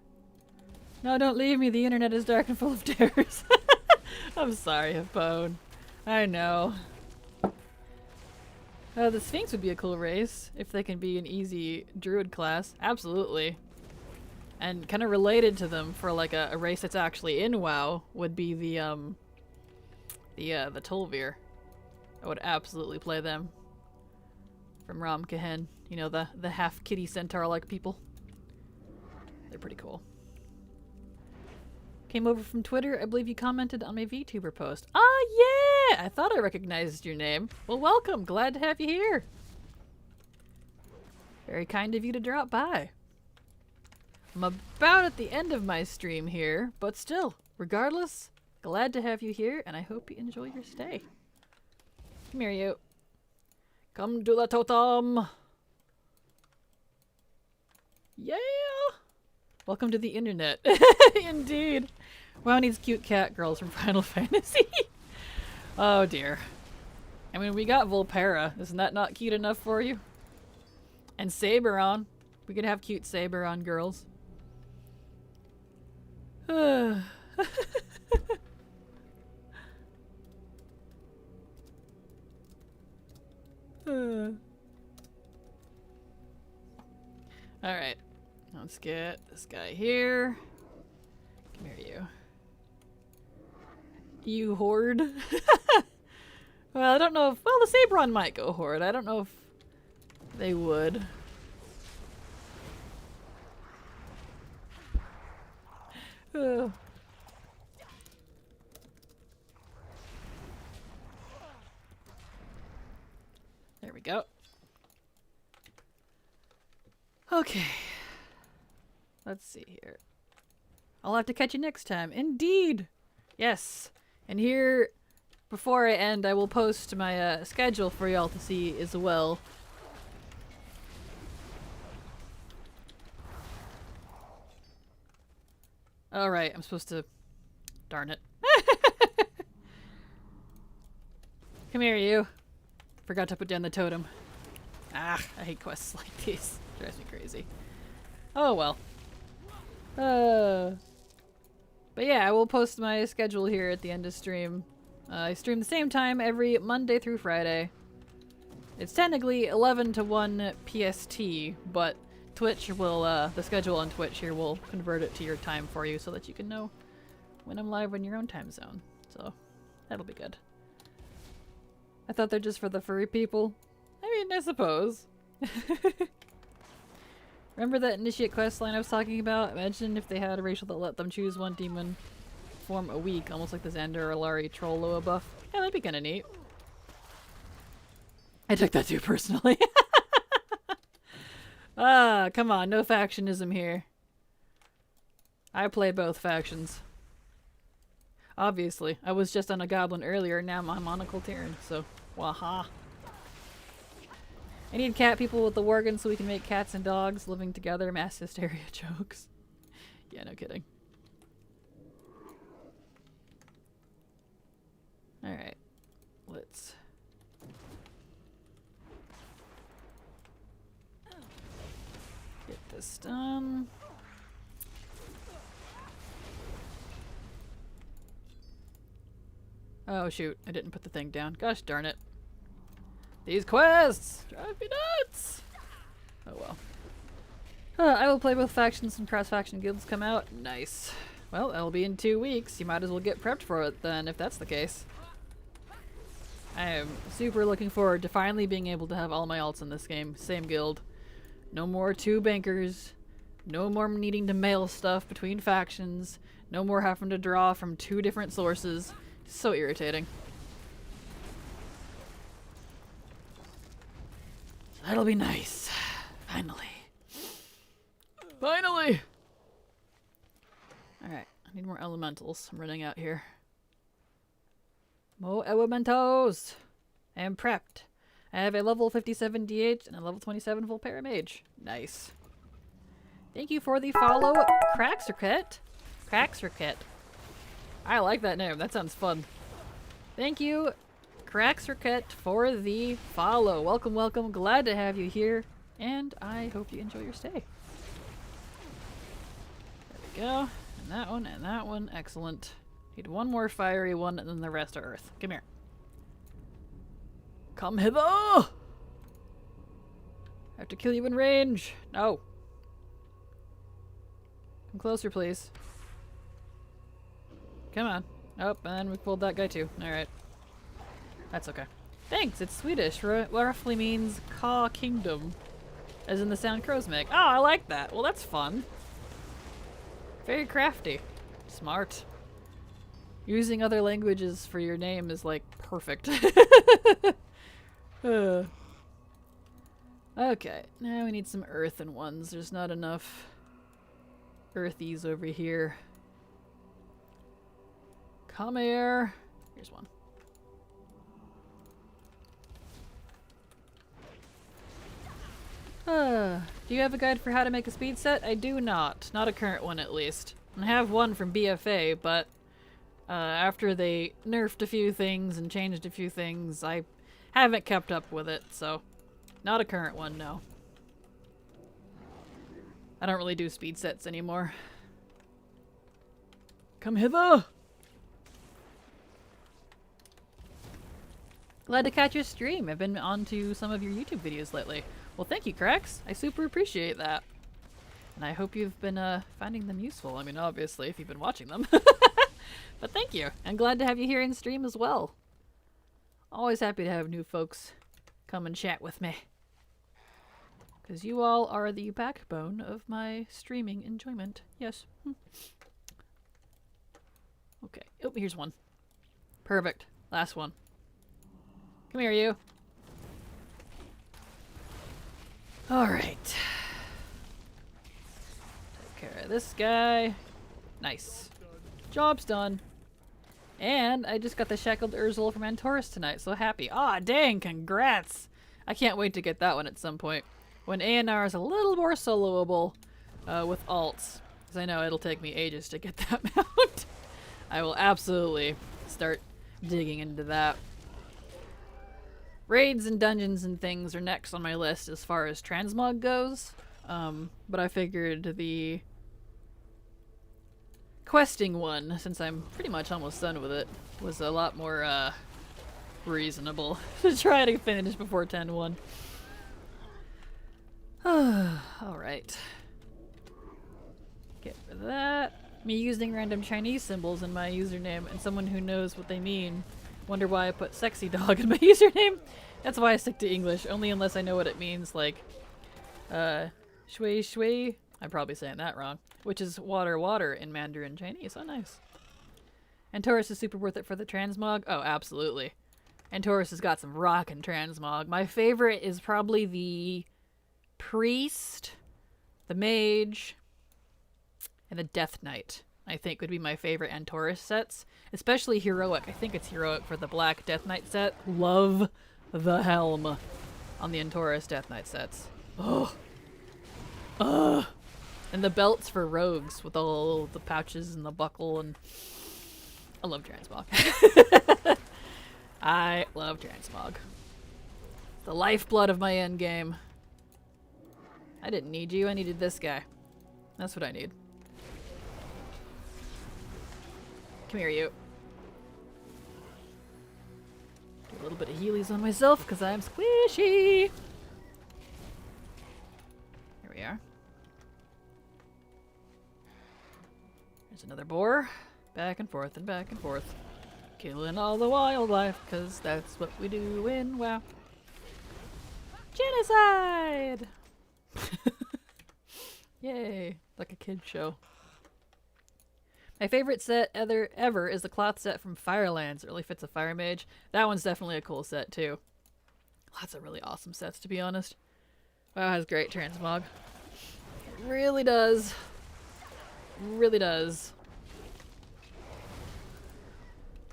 No, don't leave me, the internet is dark and full of terrors. I'm sorry, Hipone. I know. The Sphinx would be a cool race, if they can be an easy druid class. Absolutely. And kind of related to them for like a race that's actually in WoW would be the Tolvir. I would absolutely play them. From Ram Kahen. You know, the half kitty centaur-like people. They're pretty cool. Came over from Twitter. I believe you commented on my VTuber post. Ah, yeah! I thought I recognized your name. Well, welcome. Glad to have you here. Very kind of you to drop by. I'm about at the end of my stream here, but still, regardless, glad to have you here, and I hope you enjoy your stay. Come here, you. Come to the totem. Yeah! Welcome to the internet. Indeed. WoW needs cute cat girls from Final Fantasy. Oh dear. I mean, we got Volpera. Isn't that not cute enough for you? And Saberon. We could have cute Saberon girls. Alright. Let's get this guy here. Come here, you. You horde? Well, I don't know if... Well, the Saberon might go horde. I don't know if they would. Okay. Let's see here. I'll have to catch you next time. Indeed! Yes. And here, before I end, I will post my schedule for y'all to see as well. Alright, I'm supposed to... Darn it. Come here, you. Forgot to put down the totem. Ah, I hate quests like these. Drives me crazy. Oh well. But yeah, I will post my schedule here at the end of stream. I stream the same time every Monday through Friday. It's technically 11 to 1 PST, but Twitch will, the schedule on Twitch here will convert it to your time for you so that you can know when I'm live in your own time zone. So, that'll be good. I thought they're just for the furry people. I mean, I suppose. Remember that initiate quest line I was talking about? Imagine if they had a racial that let them choose one demon form a week, almost like the Xander or Lari troll Loa buff. Yeah, that'd be kinda neat. I took that too personally. Ah, come on, no factionism here. I play both factions. Obviously, I was just on a goblin earlier, now I'm on a Coltarian, so waha. I need cat people with the Worgen so we can make cats and dogs living together mass hysteria jokes. Yeah, no kidding. Alright, let's... get this done. Oh shoot, I didn't put the thing down. Gosh darn it. These quests drive me nuts! Oh well. I will play both factions when cross-faction guilds come out. Nice. Well, that'll be in 2 weeks. You might as well get prepped for it then, if that's the case. I am super looking forward to finally being able to have all my alts in this game. Same guild. No more 2 bankers. No more needing to mail stuff between factions. No more having to draw from 2 different sources. So irritating. That'll be nice. Finally. Finally! Alright, I need more elementals. I'm running out here. More elementals! I am prepped. I have a level 57 DH and a level 27 full paramage. Nice. Thank you for the follow, Craxerkit. Craxerkit. I like that name. That sounds fun. Thank you, Craxerkit, for the follow. Welcome, welcome. Glad to have you here, and I hope you enjoy your stay. There we go. And that one, and that one. Excellent. Need one more fiery one, and then the rest are earth. Come here. Come hither! I have to kill you in range. No. Come closer, please. Come on. Oh, and then we pulled that guy too. Alright. That's okay. Thanks, it's Swedish. Roughly means Caw Kingdom. As in the sound crows make. Oh, I like that. Well, that's fun. Very crafty. Smart. Using other languages for your name is, like, perfect. Okay, now we need some earthen ones. There's not enough earthies over here. Come here. Here's one. Do you have a guide for how to make a speed set? I do not. Not a current one, at least. I have one from BFA, but after they nerfed a few things and changed a few things, I haven't kept up with it, so not a current one, no. I don't really do speed sets anymore. Come hither! Glad to catch your stream. I've been on to some of your YouTube videos lately. Well, thank you, Cracks. I super appreciate that. And I hope you've been finding them useful. I mean, obviously, if you've been watching them. But thank you. I'm glad to have you here in stream as well. Always happy to have new folks come and chat with me. Because you all are the backbone of my streaming enjoyment. Yes. Okay. Oh, here's one. Perfect. Last one. Come here, you. Alright. care of this guy. Nice. Job's done. And I just got the Shackled Urzul from Antorus tonight, so happy. Ah, dang, congrats! I can't wait to get that one at some point. When ANR is a little more soloable with alts. Because I know it'll take me ages to get that mount. I will absolutely start digging into that. Raids and dungeons and things are next on my list as far as transmog goes. But I figured the questing one, since I'm pretty much almost done with it, was a lot more reasonable to try to finish before 10-1. Alright. Get rid of that. Me using random Chinese symbols in my username and someone who knows what they mean. Wonder why I put sexy dog in my username? That's why I stick to English, only unless I know what it means, like, shui shui. I'm probably saying that wrong. Which is water water in Mandarin Chinese. Oh, nice. Antorus is super worth it for the transmog? Oh, absolutely. Antorus has got some rockin' transmog. My favorite is probably the priest, the mage, and the death knight. I think would be my favorite Antorus sets. Especially heroic. I think it's heroic for the black death knight set. Love the helm on the Antorus death knight sets. Oh. Ugh. And the belts for rogues with all the pouches and the buckle, and I love transmog. I love transmog. The lifeblood of my endgame. I didn't need you, I needed this guy. That's what I need. Come here, you. Do a little bit of healies on myself because I'm squishy. Here we are. There's another boar. Back and forth and back and forth. Killing all the wildlife because that's what we do in WoW. Genocide! Yay. Like a kid's show. My favorite set ever is the cloth set from Firelands. It really fits a fire mage. That one's definitely a cool set too. Lots of really awesome sets, to be honest. WoW has great transmog. It really does. Really does.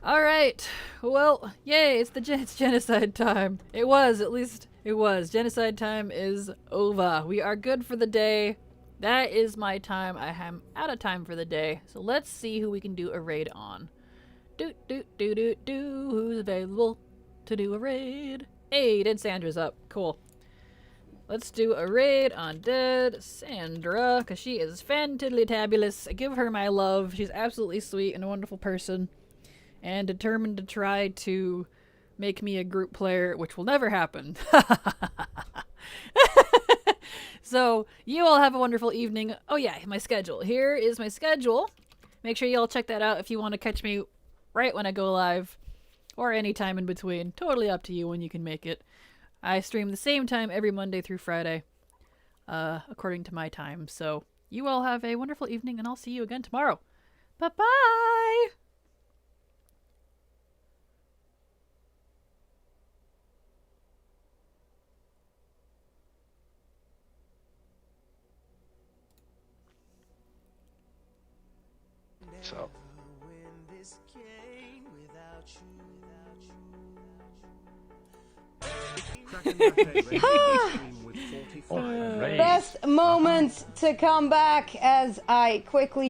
Alright. Well, yay, it's genocide time. It was, at least it was. Genocide time is over. We are good for the day. That is my time. I am out of time for the day. So let's see who we can do a raid on. Who's available to do a raid? Hey, Dead Sandra's up. Cool. Let's do a raid on Dead Sandra, because she is fantiddly-tabulous. I give her my love. She's absolutely sweet and a wonderful person. And determined to try to make me a group player, which will never happen. So, you all have a wonderful evening. Oh yeah, my schedule. Here is my schedule. Make sure you all check that out if you want to catch me right when I go live. Or any time in between. Totally up to you when you can make it. I stream the same time every Monday through Friday. According to my time. So, you all have a wonderful evening and I'll see you again tomorrow. Bye-bye! So. Best moments to come back as I quickly